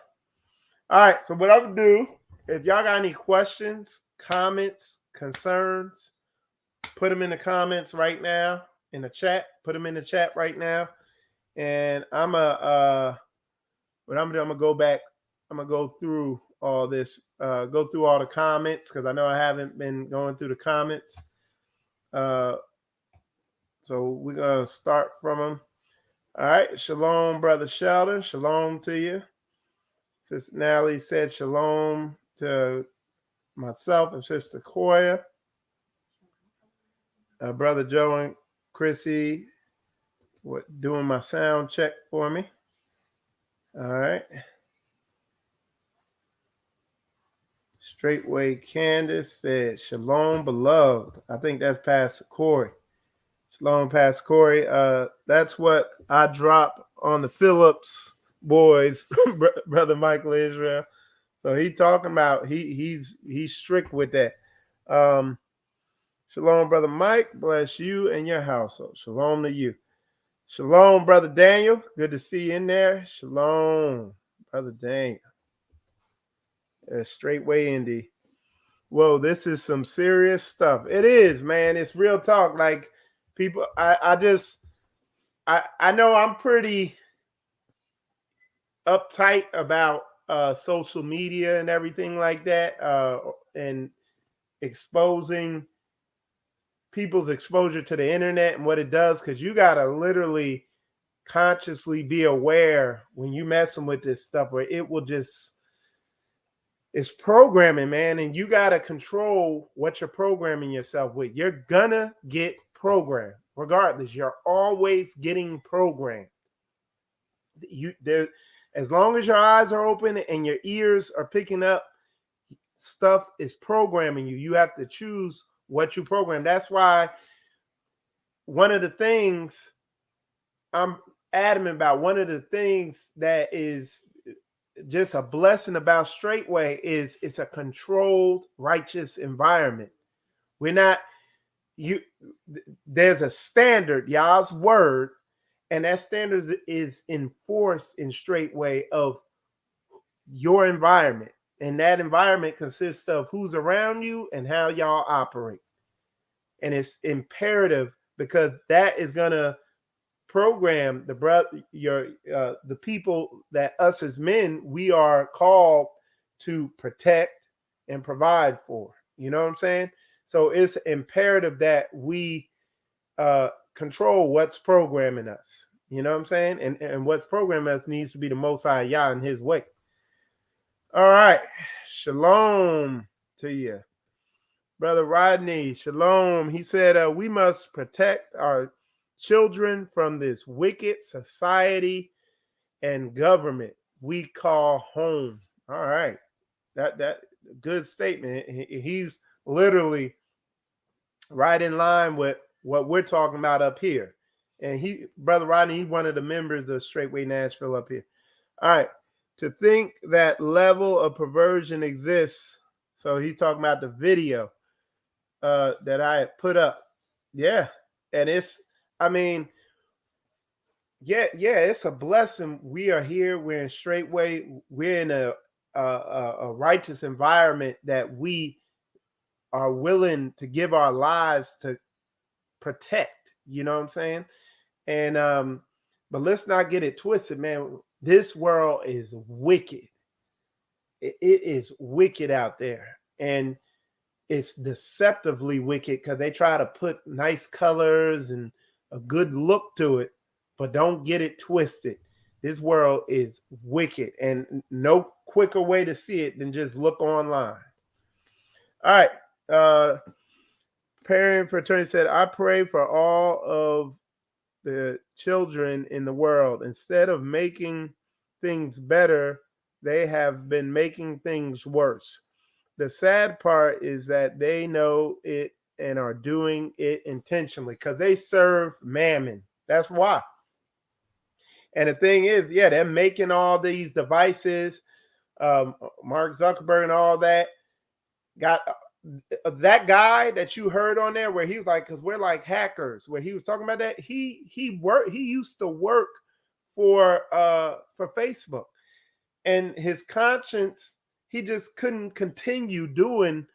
right. So what I would do, if y'all got any questions, comments, concerns, put them in the comments right now in the chat. Put them in the chat right now. And what I'm gonna do, I'm gonna go back. I'm gonna go through all this, go through all the comments, because I know I haven't been going through the comments. So we're gonna start from them. All right. Shalom, Brother Sheldon. Shalom to you. Sister Natalie said shalom to myself and Sister Koya. Brother Joe and Chrissy doing my sound check for me. All right. Straightway Candace said, shalom, beloved. I think that's Pastor Corey. Shalom, Pastor Corey. That's what I dropped on the Phillips boys, Brother Michael Israel. So he talking about he's strict with that. Shalom, Brother Mike. Bless you and your household. Shalom to you. Shalom, Brother Daniel. Good to see you in there. Shalom, Brother Daniel. Straightway Indy. Whoa, this is some serious stuff. It is, man. It's real talk. Like people, I know I'm pretty uptight about social media and everything like that, and exposing people's exposure to the internet and what it does, because you got to literally consciously be aware when you messing with this stuff, where it will just, it's programming, man, and you got to control what you're programming yourself with. You're gonna get programmed regardless. You're always getting programmed. As long as your eyes are open and your ears are picking up, stuff is programming you. You have to choose what you program. That's why one of the things I'm adamant about, one of the things that is just a blessing about Straightway is it's a controlled, righteous environment. There's a standard, Yah's word, and that standard is enforced in Straightway of your environment. And that environment consists of who's around you and how y'all operate. And it's imperative, because that is gonna program the people that us as men, we are called to protect and provide for. You know what I'm saying? So it's imperative that we control what's programming us. You know what I'm saying? And what's programming us needs to be the Most High Yah in His way. All right. Shalom to you. Brother Rodney, shalom. He said, we must protect our children from this wicked society and government we call home. All right. That good statement. He's literally right in line with what we're talking about up here. And Brother Rodney, he's one of the members of Straightway Nashville up here. All right. To think that level of perversion exists. So he's talking about the video that I had put up. Yeah. And it's it's a blessing. We are here. We're in Straightway. We're in a righteous environment that we are willing to give our lives to protect. You know what I'm saying? And but let's not get it twisted, man. This world is wicked. It is wicked out there, and it's deceptively wicked because they try to put nice colors and a good look to it, but don't get it twisted. This world is wicked, and no quicker way to see it than just look online. All right. Parent Fraternity said, I pray for all of the children in the world. Instead of making things better, they have been making things worse. The sad part is that they know it and are doing it intentionally because they serve mammon. That's why. And the thing is, yeah, they're making all these devices. Mark Zuckerberg and all that got that guy that you heard on there where he was like, because we're like hackers, where he was talking about that. He used to work for Facebook, and his conscience, he just couldn't continue doing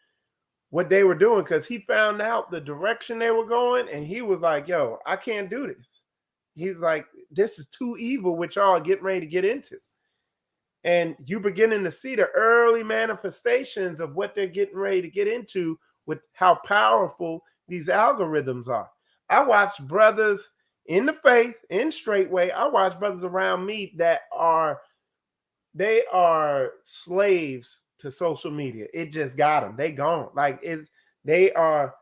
what they were doing because he found out the direction they were going, and he was like, yo, I can't do this. He's like, this is too evil, which y'all are getting ready to get into. And you beginning to see the early manifestations of what they're getting ready to get into with how powerful these algorithms are. I watch brothers in the faith, in Straightway. I watch brothers around me that they are slaves to social media. It just got them. They gone. Like they are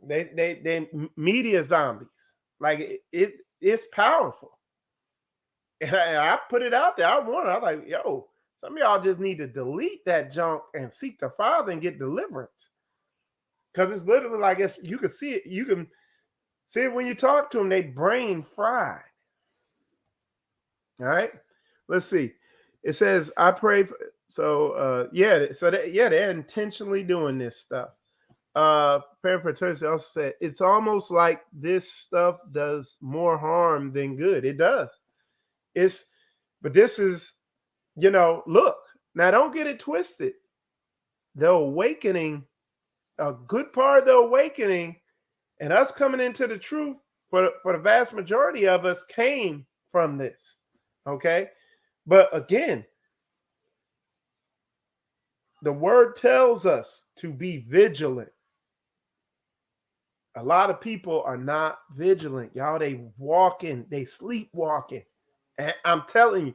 they media zombies. Like it's powerful. And I put it out there. I was like, yo, some of y'all just need to delete that junk and seek the Father and get deliverance. Because it's literally like you can see it. You can see it when you talk to them. They brain fried. All right. Let's see. It says, I pray for, they're intentionally doing this stuff. Parent Fraternity also said, it's almost like this stuff does more harm than good. It does. But this is, look, now don't get it twisted. The awakening, a good part of the awakening and us coming into the truth for the vast majority of us came from this. Okay. But again, the word tells us to be vigilant. A lot of people are not vigilant. Y'all, they sleepwalking. And I'm telling you,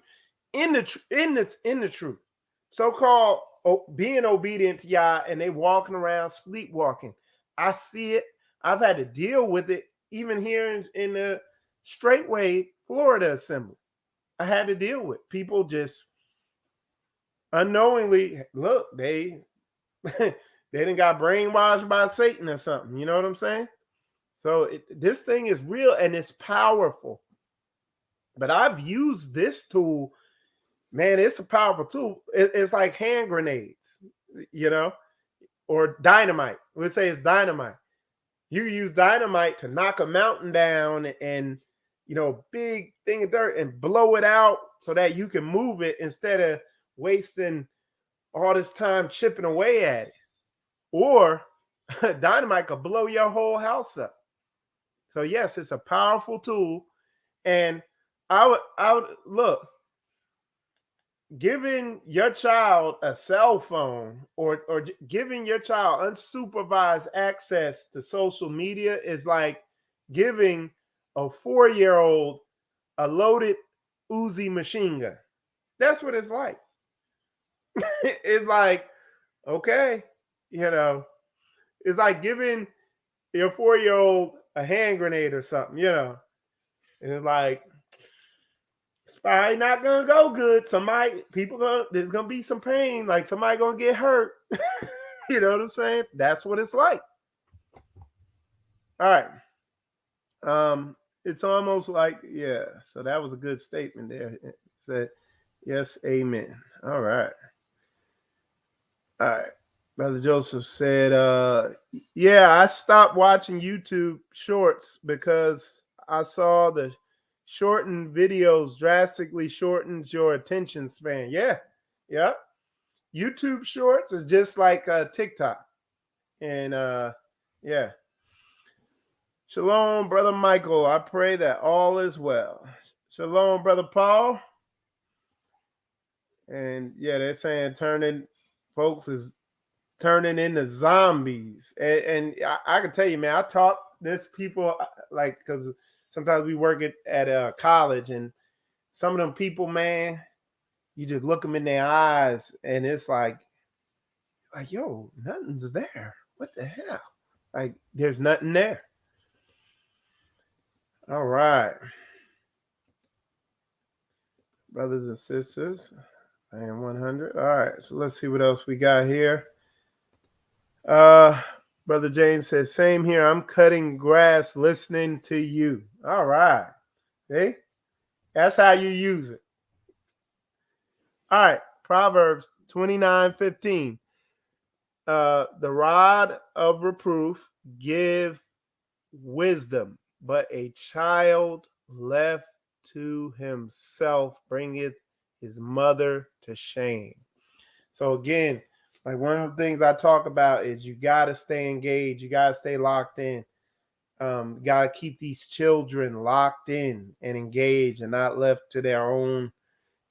in the truth, so-called being obedient to Yah, and they walking around sleepwalking. I see it. I've had to deal with it even here in the Straightway Florida Assembly. I had to deal with people just unknowingly. Look, they didn't got brainwashed by Satan or something. You know what I'm saying? So this thing is real and it's powerful. But I've used this tool, man. It's a powerful tool. It's like hand grenades, or dynamite. We'd say it's dynamite. You use dynamite to knock a mountain down and, big thing of dirt and blow it out so that you can move it instead of wasting all this time chipping away at it. Or dynamite could blow your whole house up. So yes, it's a powerful tool. And I would look, giving your child a cell phone or giving your child unsupervised access to social media is like giving a 4-year-old a loaded Uzi machine gun. That's what it's like. It's like, Okay. It's like giving your 4-year-old a hand grenade or something, And it's like, it's probably not gonna go good. There's gonna be some pain, like somebody gonna get hurt. You know what I'm saying? That's what it's like. All right. It's almost like, yeah. So that was a good statement there. It said, yes, amen. All right. All right. Brother Joseph said, yeah, I stopped watching YouTube shorts because I saw the shortened videos drastically shortens your attention span. Yeah. Yeah. YouTube shorts is just like TikTok. And yeah. Shalom, Brother Michael. I pray that all is well. Shalom, Brother Paul. And yeah, they're saying folks is turning into zombies. And I can tell you, man, there's people like, because sometimes we work at a college, and some of them people, man, you just look them in their eyes and it's like, yo, nothing's there. What the hell? Like, there's nothing there. All right. Brothers and sisters, I am 100. All right, so let's see what else we got here. Brother James says, same here. I'm cutting grass listening to you. All right. See? That's how you use it. All right. Proverbs 29:15. The rod of reproof give wisdom, but a child left to himself bringeth his mother to shame. So again, like one of the things I talk about is you got to stay engaged. You got to stay locked in. Got to keep these children locked in and engaged and not left to their own,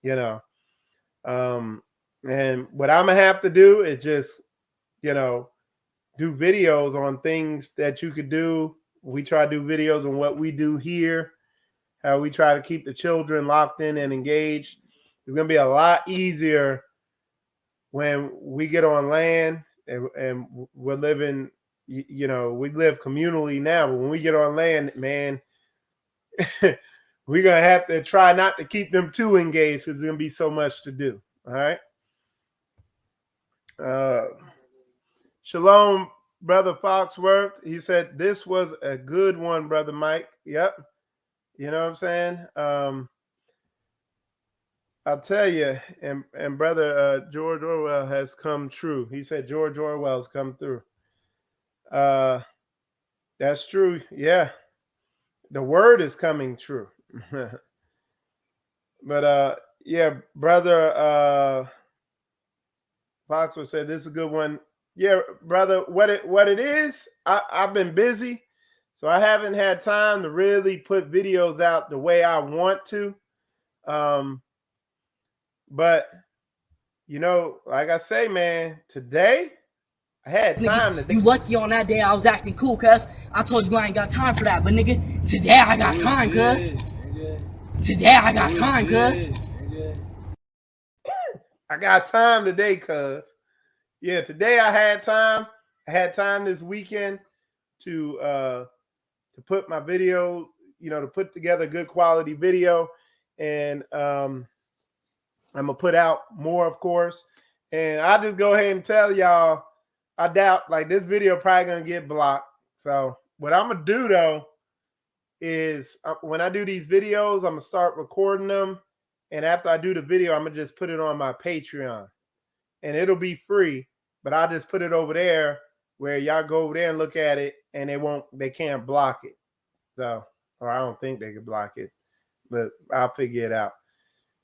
and what I'm going to have to do is just, do videos on things that you could do. We try to do videos on what we do here, how we try to keep the children locked in and engaged. It's going to be a lot easier when we get on land and we're living, we live communally now, but when we get on land, man, we're going to have to try not to keep them too engaged because there's going to be so much to do. All right. Shalom, Brother Foxworth. He said, this was a good one, Brother Mike. Yep. You know what I'm saying? I'll tell you, and Brother George Orwell has come true. He said George Orwell's come through. That's true. Yeah. The word is coming true. But yeah, Brother Foxworth said this is a good one. Yeah, brother, what it is, I've been busy, so I haven't had time to really put videos out the way I want to. But like I say, man, today I had time today. You lucky on that day I was acting cool, cuz I told you I ain't got time for that. But nigga, today I got time, cuz. Today I got time, cuz. I got time today, cuz. Yeah, today I had time. I had time this weekend to put my video, to put together a good quality video. And I'm gonna put out more, of course. And I'll just go ahead and tell y'all, I doubt like this video probably gonna get blocked. So what I'm gonna do though is when I do these videos, I'm gonna start recording them. And after I do the video, I'm gonna just put it on my Patreon. And it'll be free, but I'll just put it over there where y'all go over there and look at it, and they can't block it. So, or I don't think they can block it, but I'll figure it out.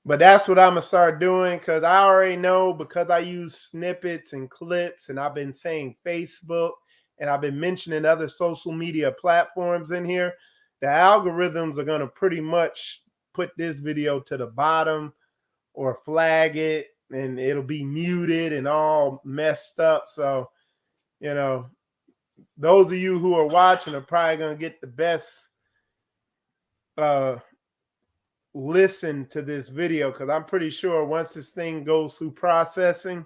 But that's what I'm gonna start doing, because I already know, because I use snippets and clips, and I've been saying Facebook, and I've been mentioning other social media platforms in here. The algorithms are gonna pretty much put this video to the bottom or flag it, and it'll be muted and all messed up. So, those of you who are watching are probably going to get the best listen to this video, because I'm pretty sure once this thing goes through processing,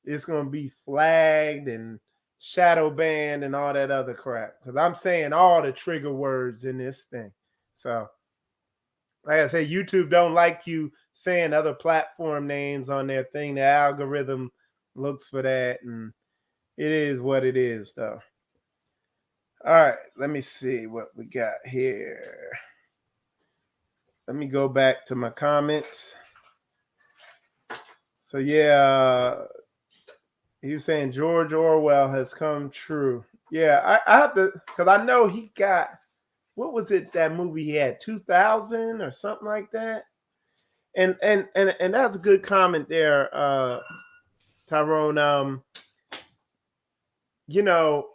it's going to be flagged and shadow banned and all that other crap. Because I'm saying all the trigger words in this thing. So, like I said, YouTube don't like you saying other platform names on their thing. The algorithm looks for that, and it is what it is, though. All right, let me see what we got here. Let me go back to my comments. So, yeah, he was saying George Orwell has come true. Yeah, I have to, because I know he got, what was it, that movie he had, 2000 or something like that? And that's a good comment there, Tyrone. You know,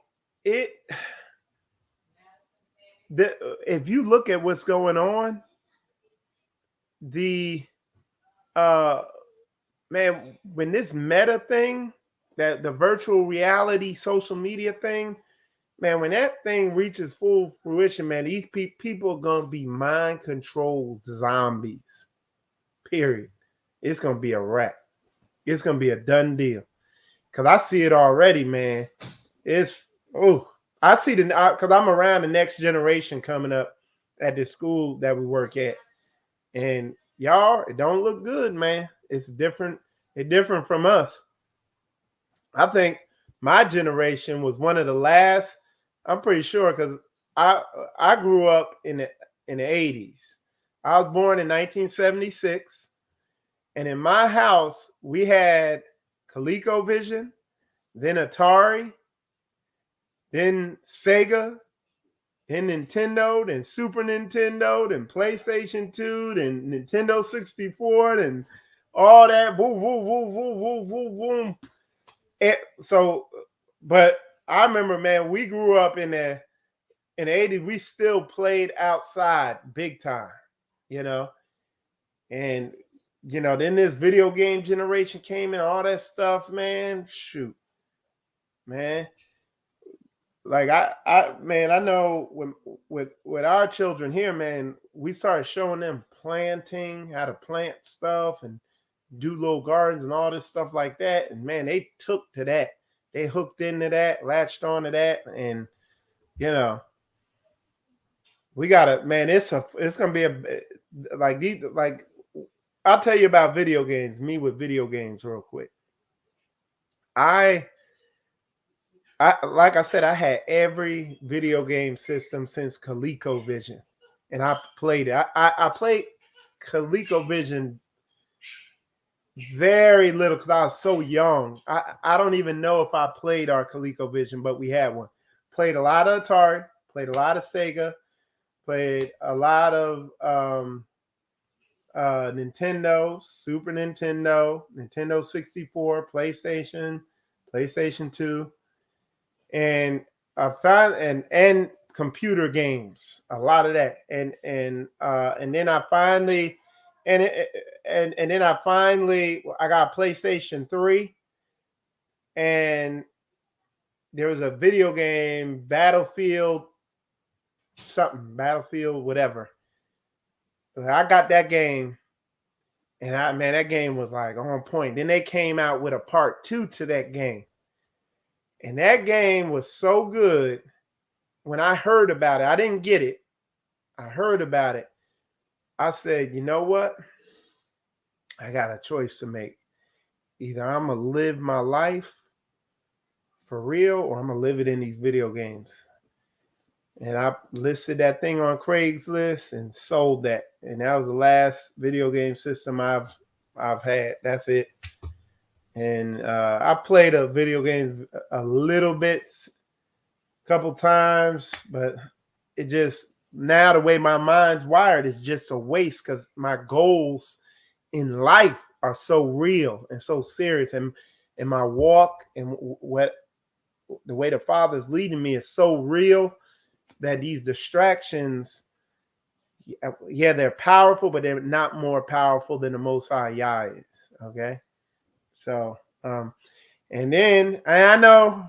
if you look at what's going on, man, when this meta thing, that the virtual reality social media thing, man, when that thing reaches full fruition, man, these people are gonna be mind controlled zombies. Period. It's gonna be a wrap. It's gonna be a done deal. Cause I see it already, man. I see because I'm around the next generation coming up at this school that we work at, and y'all, it don't look good, man. It's different. It's different from us. I think my generation was one of the last. I'm pretty sure because I grew up in the 80s. I was born in 1976, and in my house we had ColecoVision, then Atari, then Sega, then Nintendo, then Super Nintendo, then PlayStation 2, then Nintendo 64, then all that. Boom, boom, boom, boom, boom, boom, boom. But I remember, man, we grew up in the 80s. We still played outside big time, you know. And, you know, then this video game generation came in, all that stuff, man. Shoot, man. Like I know with our children here, man, we started showing them planting, how to plant stuff and do little gardens and all this stuff like that. And man, they took to that. They hooked into that, latched onto that, and you know, we gotta, man. It's gonna be like I'll tell you about video games. Me with video games, real quick. I like I said, I had every video game system since ColecoVision, and I played it. I played ColecoVision very little because I was so young. I don't even know if I played our ColecoVision, but we had one. Played a lot of Atari, played a lot of Sega, played a lot of Nintendo, Super Nintendo, Nintendo 64, PlayStation, PlayStation 2. And I found and computer games, a lot of that, and then I finally I got PlayStation 3, and there was a video game, Battlefield whatever. I got that game, and that game was like on point. Then they came out with a part 2 to that game. And that game was so good. When I heard about it, I didn't get it. I heard about it. I said, you know what? I got a choice to make. Either I'm going to live my life for real, or I'm going to live it in these video games. And I listed that thing on Craigslist and sold that. And that was the last video game system I've had. That's it. And I played a video game a little bit, a couple times, but it just, now the way my mind's wired is just a waste because my goals in life are so real and so serious. And my walk and the way the Father's leading me is so real that these distractions, yeah, they're powerful, but they're not more powerful than the Most High Yah is. Okay. So, and then, and I know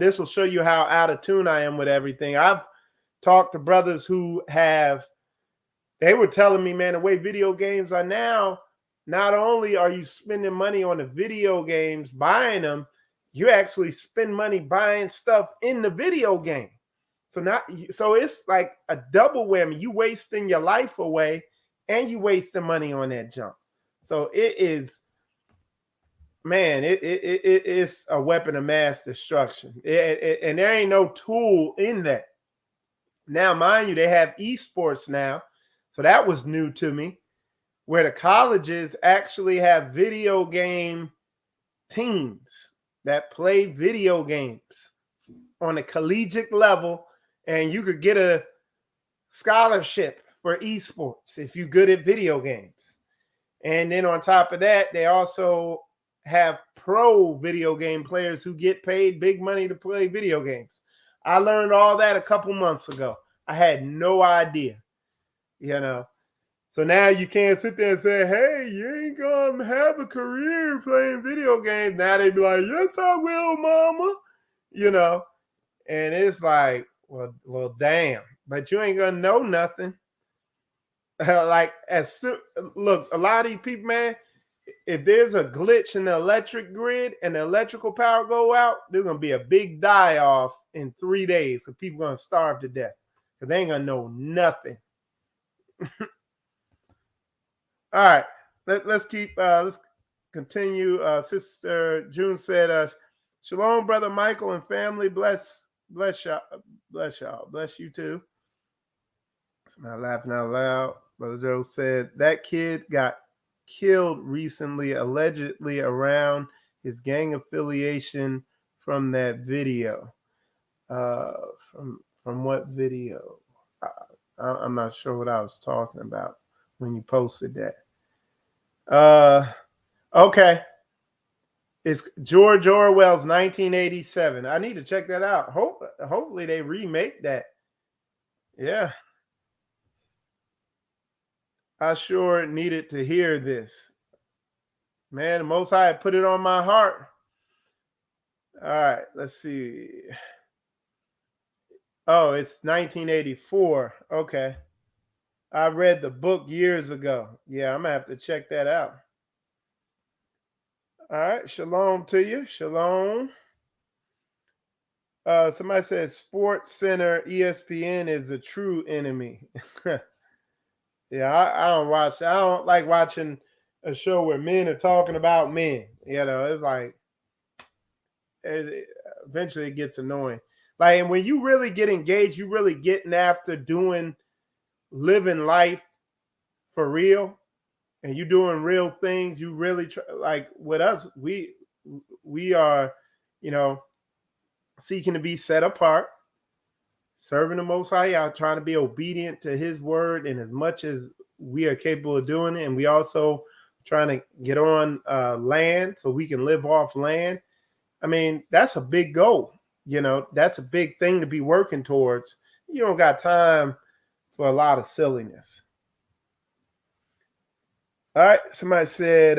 this will show you how out of tune I am with everything. I've talked to brothers who they were telling me, man, the way video games are now, not only are you spending money on the video games, buying them, you actually spend money buying stuff in the video game. So it's like a double whammy. You wasting your life away and you wasting money on that junk. So it is, man, it's a weapon of mass destruction. And there ain't no tool in that. Now, mind you, they have esports now. So that was new to me, where the colleges actually have video game teams that play video games on a collegiate level, and you could get a scholarship for esports if you're good at video games. And then on top of that, they also have pro video game players who get paid big money to play video games. I learned all that a couple months ago. I had no idea, you know. So now you can't sit there and say, hey, you ain't gonna have a career playing video games. Now they be like, yes, I will, mama. You know, and it's like, well, damn. But you ain't gonna know nothing. Like, look, a lot of these people, man, if there's a glitch in the electric grid and the electrical power go out, there's gonna be a big die-off in 3 days. So people gonna starve to death because they ain't gonna know nothing. All right, let's continue. Sister June said, "Shalom, brother Michael and family. Bless y'all, bless you too." I'm not laughing out loud. Brother Joe said that kid got killed recently, allegedly around his gang affiliation from that video. From what video? I'm not sure what I was talking about when you posted that. Okay. It's George Orwell's 1987. I need to check that out. Hopefully they remake that. Yeah. I sure needed to hear this. Man, the Most High put it on my heart. All right, let's see. Oh, it's 1984. Okay. I read the book years ago. Yeah, I'm going to have to check that out. All right. Shalom to you. Shalom. Somebody said Sports Center ESPN is a true enemy. Yeah, I don't watch. I don't like watching a show where men are talking about men. You know, it's like eventually it gets annoying. Like, and when you really get engaged, you really getting after living life for real, and you doing real things. You really like with us. We are, you know, seeking to be set apart, serving the Most High out, trying to be obedient to His word, and as much as we are capable of doing it. And we also trying to get on land so we can live off land. I mean, that's a big goal. You know, that's a big thing to be working towards. You don't got time for a lot of silliness. All right. Somebody said,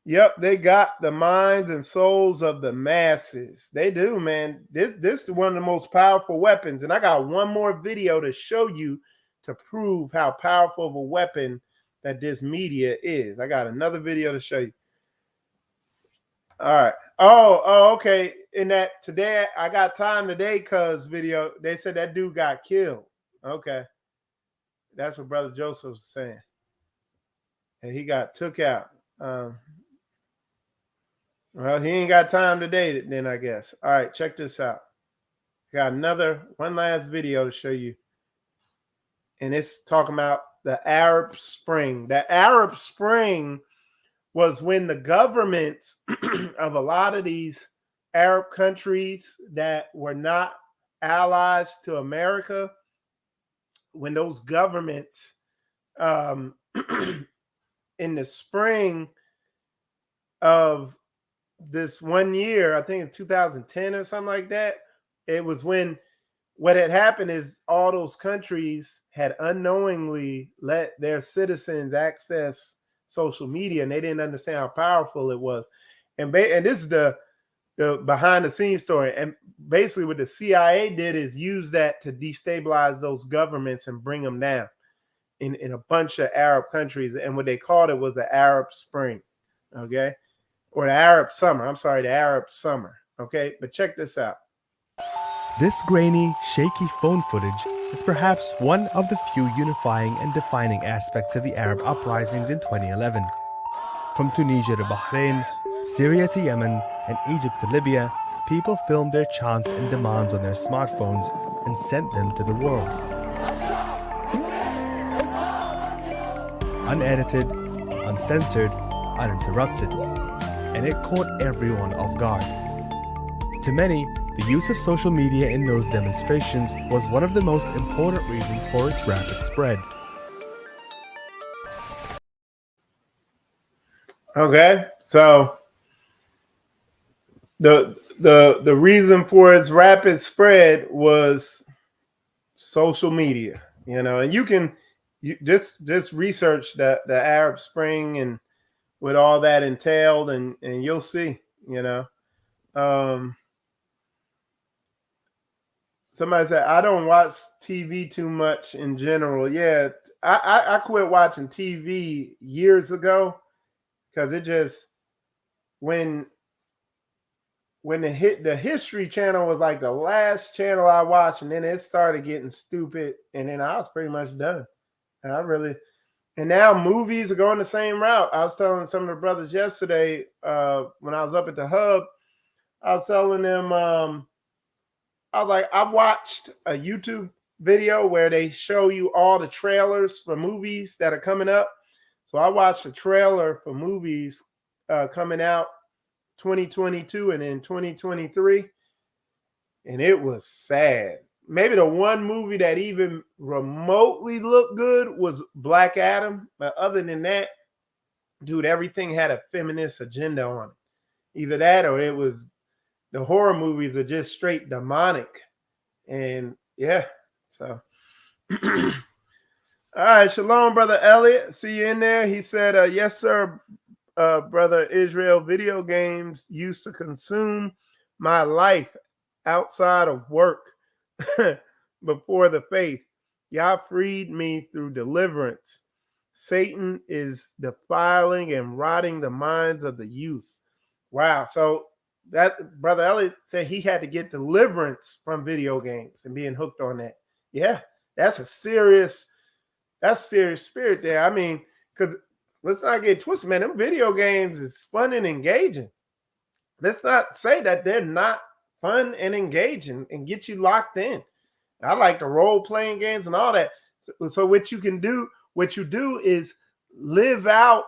yep, they got the minds and souls of the masses. They do, man. This is one of the most powerful weapons. And I got one more video to show you to prove how powerful of a weapon that this media is. I got another video to show you. All right. Oh, okay. In that today, I got time today cuz video, they said that dude got killed. Okay. That's what Brother Joseph was saying. And he got took out. Well, he ain't got time today then, I guess. All right, check this out. Got one last video to show you. And it's talking about the Arab Spring. The Arab Spring was when the governments of a lot of these Arab countries that were not allies to America, when those governments in the spring of this one year, I think in 2010 or something like that, it was when what had happened is all those countries had unknowingly let their citizens access social media, and they didn't understand how powerful it was. And this is the behind the scenes story. And basically what the CIA did is use that to destabilize those governments and bring them down. in a bunch of Arab countries, and what they called it was the Arab Spring, okay, or the Arab Summer. I'm sorry, the Arab Summer, okay. But check this out. This grainy, shaky phone footage is perhaps one of the few unifying and defining aspects of the Arab uprisings in 2011. From Tunisia to Bahrain, Syria to Yemen, and Egypt to Libya, people filmed their chants and demands on their smartphones and sent them to the world. Unedited, uncensored, uninterrupted. And it caught everyone off guard. To many, the use of social media in those demonstrations was one of the most important reasons for its rapid spread. Okay, so the reason for its rapid spread was social media, and you can just research the Arab Spring and what all that entailed, and you'll see, somebody said, I don't watch TV too much in general. Yeah, I quit watching TV years ago because it just, when the History Channel was like the last channel I watched, and then it started getting stupid, and then I was pretty much done. And now movies are going the same route. I was telling some of the brothers yesterday when I was up at the hub, I was telling them, I was like, I watched a YouTube video where they show you all the trailers for movies that are coming up. So I watched a trailer for movies coming out 2022 and in 2023, and it was sad. Maybe the one movie that even remotely looked good was Black Adam, but other than that, dude, everything had a feminist agenda on it. Either that or it was, the horror movies are just straight demonic. And yeah, so all right, shalom, brother Elliot. See you in there. He said, yes, sir, brother Israel. Video games used to consume my life outside of work before the faith. Yah freed me through deliverance. Satan is defiling and rotting the minds of the youth. Wow. So that brother Elliot said he had to get deliverance from video games and being hooked on that. Yeah, that's serious spirit there. I mean, because let's not get twisted, man. Them video games is fun and engaging. Let's not say that they're not fun and engaging and get you locked in. I like the role-playing games and all that. So what you do is live out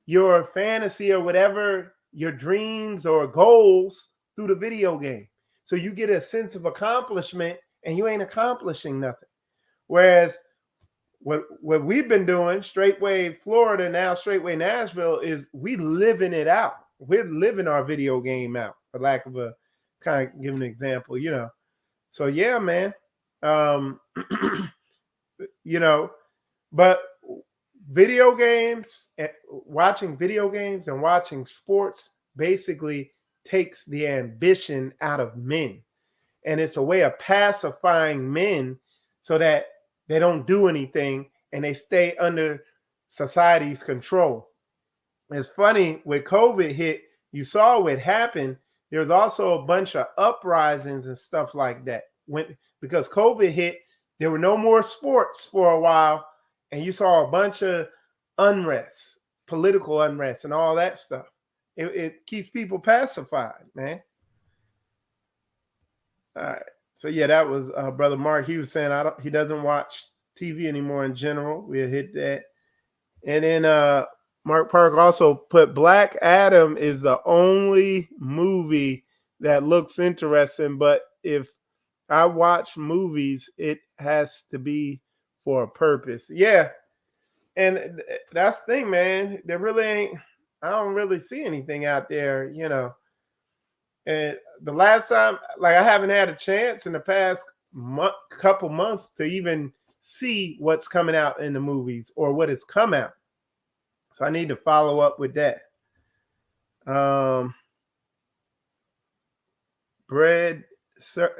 your fantasy or whatever, your dreams or goals through the video game. So you get a sense of accomplishment and you ain't accomplishing nothing. Whereas what we've been doing, Straightway Florida, now Straightway Nashville, is we living it out. We're living our video game out, for lack of a kind of give an example, So yeah, man. But video games, watching video games and watching sports basically takes the ambition out of men. And it's a way of pacifying men so that they don't do anything and they stay under society's control. It's funny, when COVID hit, you saw what happened. There's also a bunch of uprisings and stuff like that. Because COVID hit, there were no more sports for a while, and you saw a bunch of unrest, political unrest, and all that stuff. It keeps people pacified, man. All right. So yeah, that was brother Mark. He was saying he doesn't watch TV anymore in general. We'll hit that. And then Mark Park also put Black Adam is the only movie that looks interesting, but if I watch movies, it has to be for a purpose. Yeah. And that's the thing, man. There really ain't, I don't really see anything out there, And the last time, like, I haven't had a chance in the past couple months to even see what's coming out in the movies or what has come out. So I need to follow up with that. Bread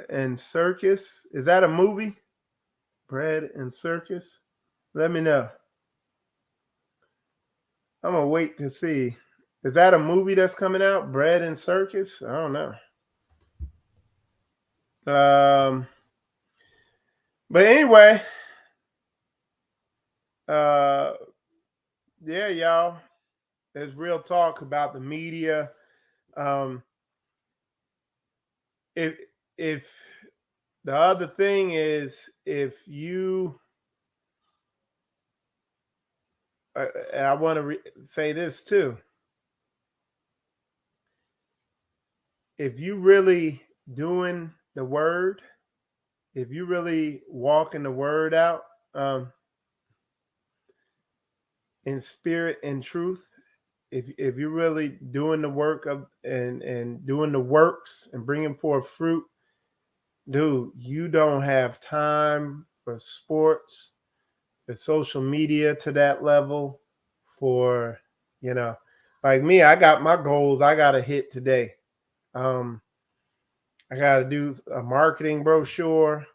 and Circus. Is that a movie? Bread and Circus. Let me know. I'm gonna wait to see. Is that a movie that's coming out? Bread and Circus? I don't know. But anyway, yeah, y'all. There's real talk about the media. If if the other thing is, if you, and I want to say this too. If you really doing the word, if you really walking the word out in spirit and truth, if you're really doing the work of and doing the works and bringing forth fruit, dude, you don't have time for sports, for social media to that level, for, you know, like me, I got my goals I got to hit today. I got to do a marketing brochure,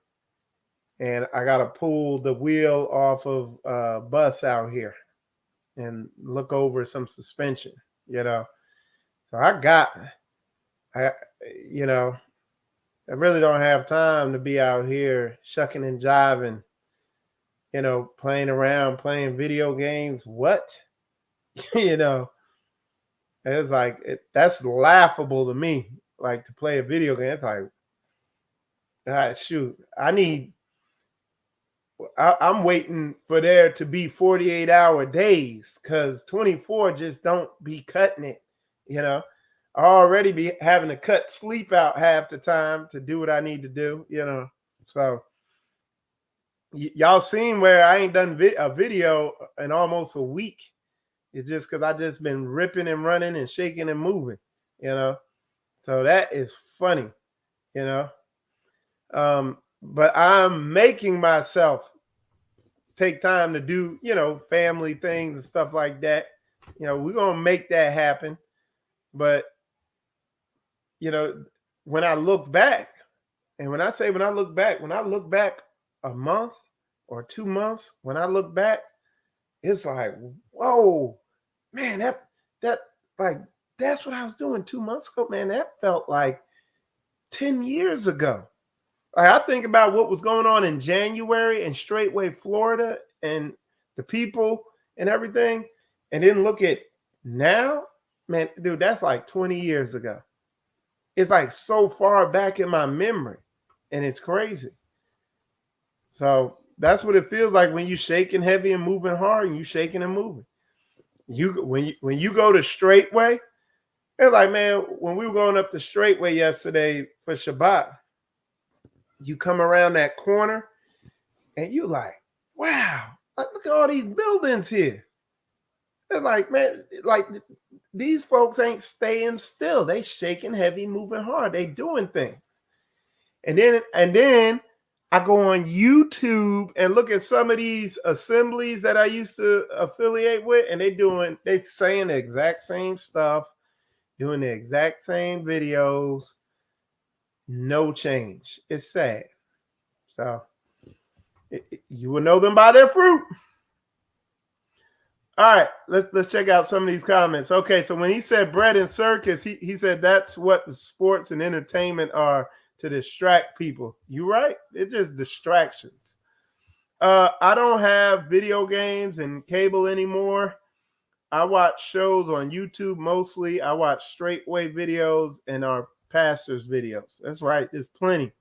and I got to pull the wheel off of a bus out here and look over some suspension, you know. So I, you know, I really don't have time to be out here shucking and jiving, you know, playing around, playing video games. What? You know, it's like, that's laughable to me. Like, to play a video game, it's like, shoot, I'm waiting for there to be 48-hour days, because 24 just don't be cutting it, you know. I already be having to cut sleep out half the time to do what I need to do, you know. So y'all seen where I ain't done a video in almost a week. It's just because I just been ripping and running and shaking and moving, you know. So that is funny, you know. But I'm making myself take time to do, you know, family things and stuff like that. You know, we're gonna make that happen. But, you know, when I look back, and when I look back a month or 2 months, when I look back, it's like, whoa, man, that like, that's what I was doing 2 months ago, man. That felt like 10 years ago. Like, I think about what was going on in January in Straightway, Florida, and the people and everything, and then look at now, man, dude, that's like 20 years ago. It's like so far back in my memory, and it's crazy. So that's what it feels like when you shaking heavy and moving hard, and you shaking and moving. When you go to Straightway, it's like, man, when we were going up the Straightway yesterday for Shabbat, you come around that corner and you like, wow, look at all these buildings here. It's like, man, like, these folks ain't staying still. They shaking heavy, moving hard. They doing things. And then I go on YouTube and look at some of these assemblies that I used to affiliate with, and they saying the exact same stuff, doing the exact same videos. No change. It's sad. So you will know them by their fruit. All right, let's check out some of these comments. Okay, so when he said bread and circus, he said that's what the sports and entertainment are to distract people. You right? It's just distractions. I don't have video games and cable anymore. I watch shows on YouTube mostly. I watch Straightway videos and our pastors' videos. That's right. There's plenty.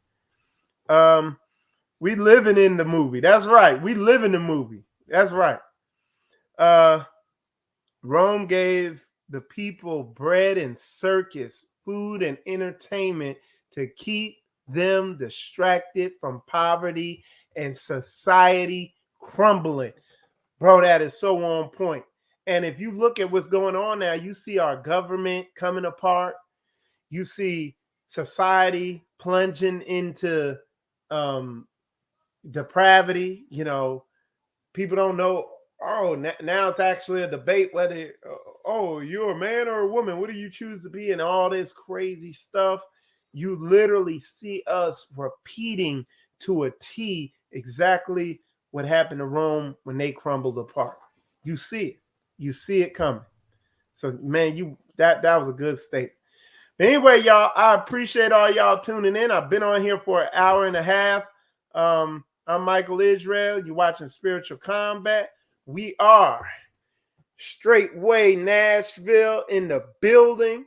We living in the movie. That's right. We live in the movie. That's right. Rome gave the people bread and circus, food and entertainment to keep them distracted from poverty and society crumbling. Bro, that is so on point. And if you look at what's going on now, you see our government coming apart. You see society plunging into depravity. You know, people don't know. Oh, now it's actually a debate whether, oh, you're a man or a woman. What do you choose to be? And all this crazy stuff. You literally see us repeating to a T exactly what happened to Rome when they crumbled apart. You see it. You see it coming. So, man, that was a good statement. Anyway, y'all, I appreciate all y'all tuning in. I've been on here for an hour and a half. I'm Michael Israel. You're watching Spiritual Combat. We are Straightway Nashville in the building.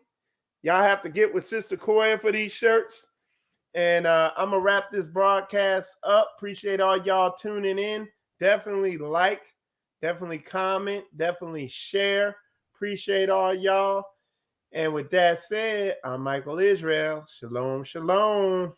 Y'all have to get with Sister Koya for these shirts. And I'm going to wrap this broadcast up. Appreciate all y'all tuning in. Definitely like, definitely comment, definitely share. Appreciate all y'all. And with that said, I'm Michael Israel. Shalom, shalom.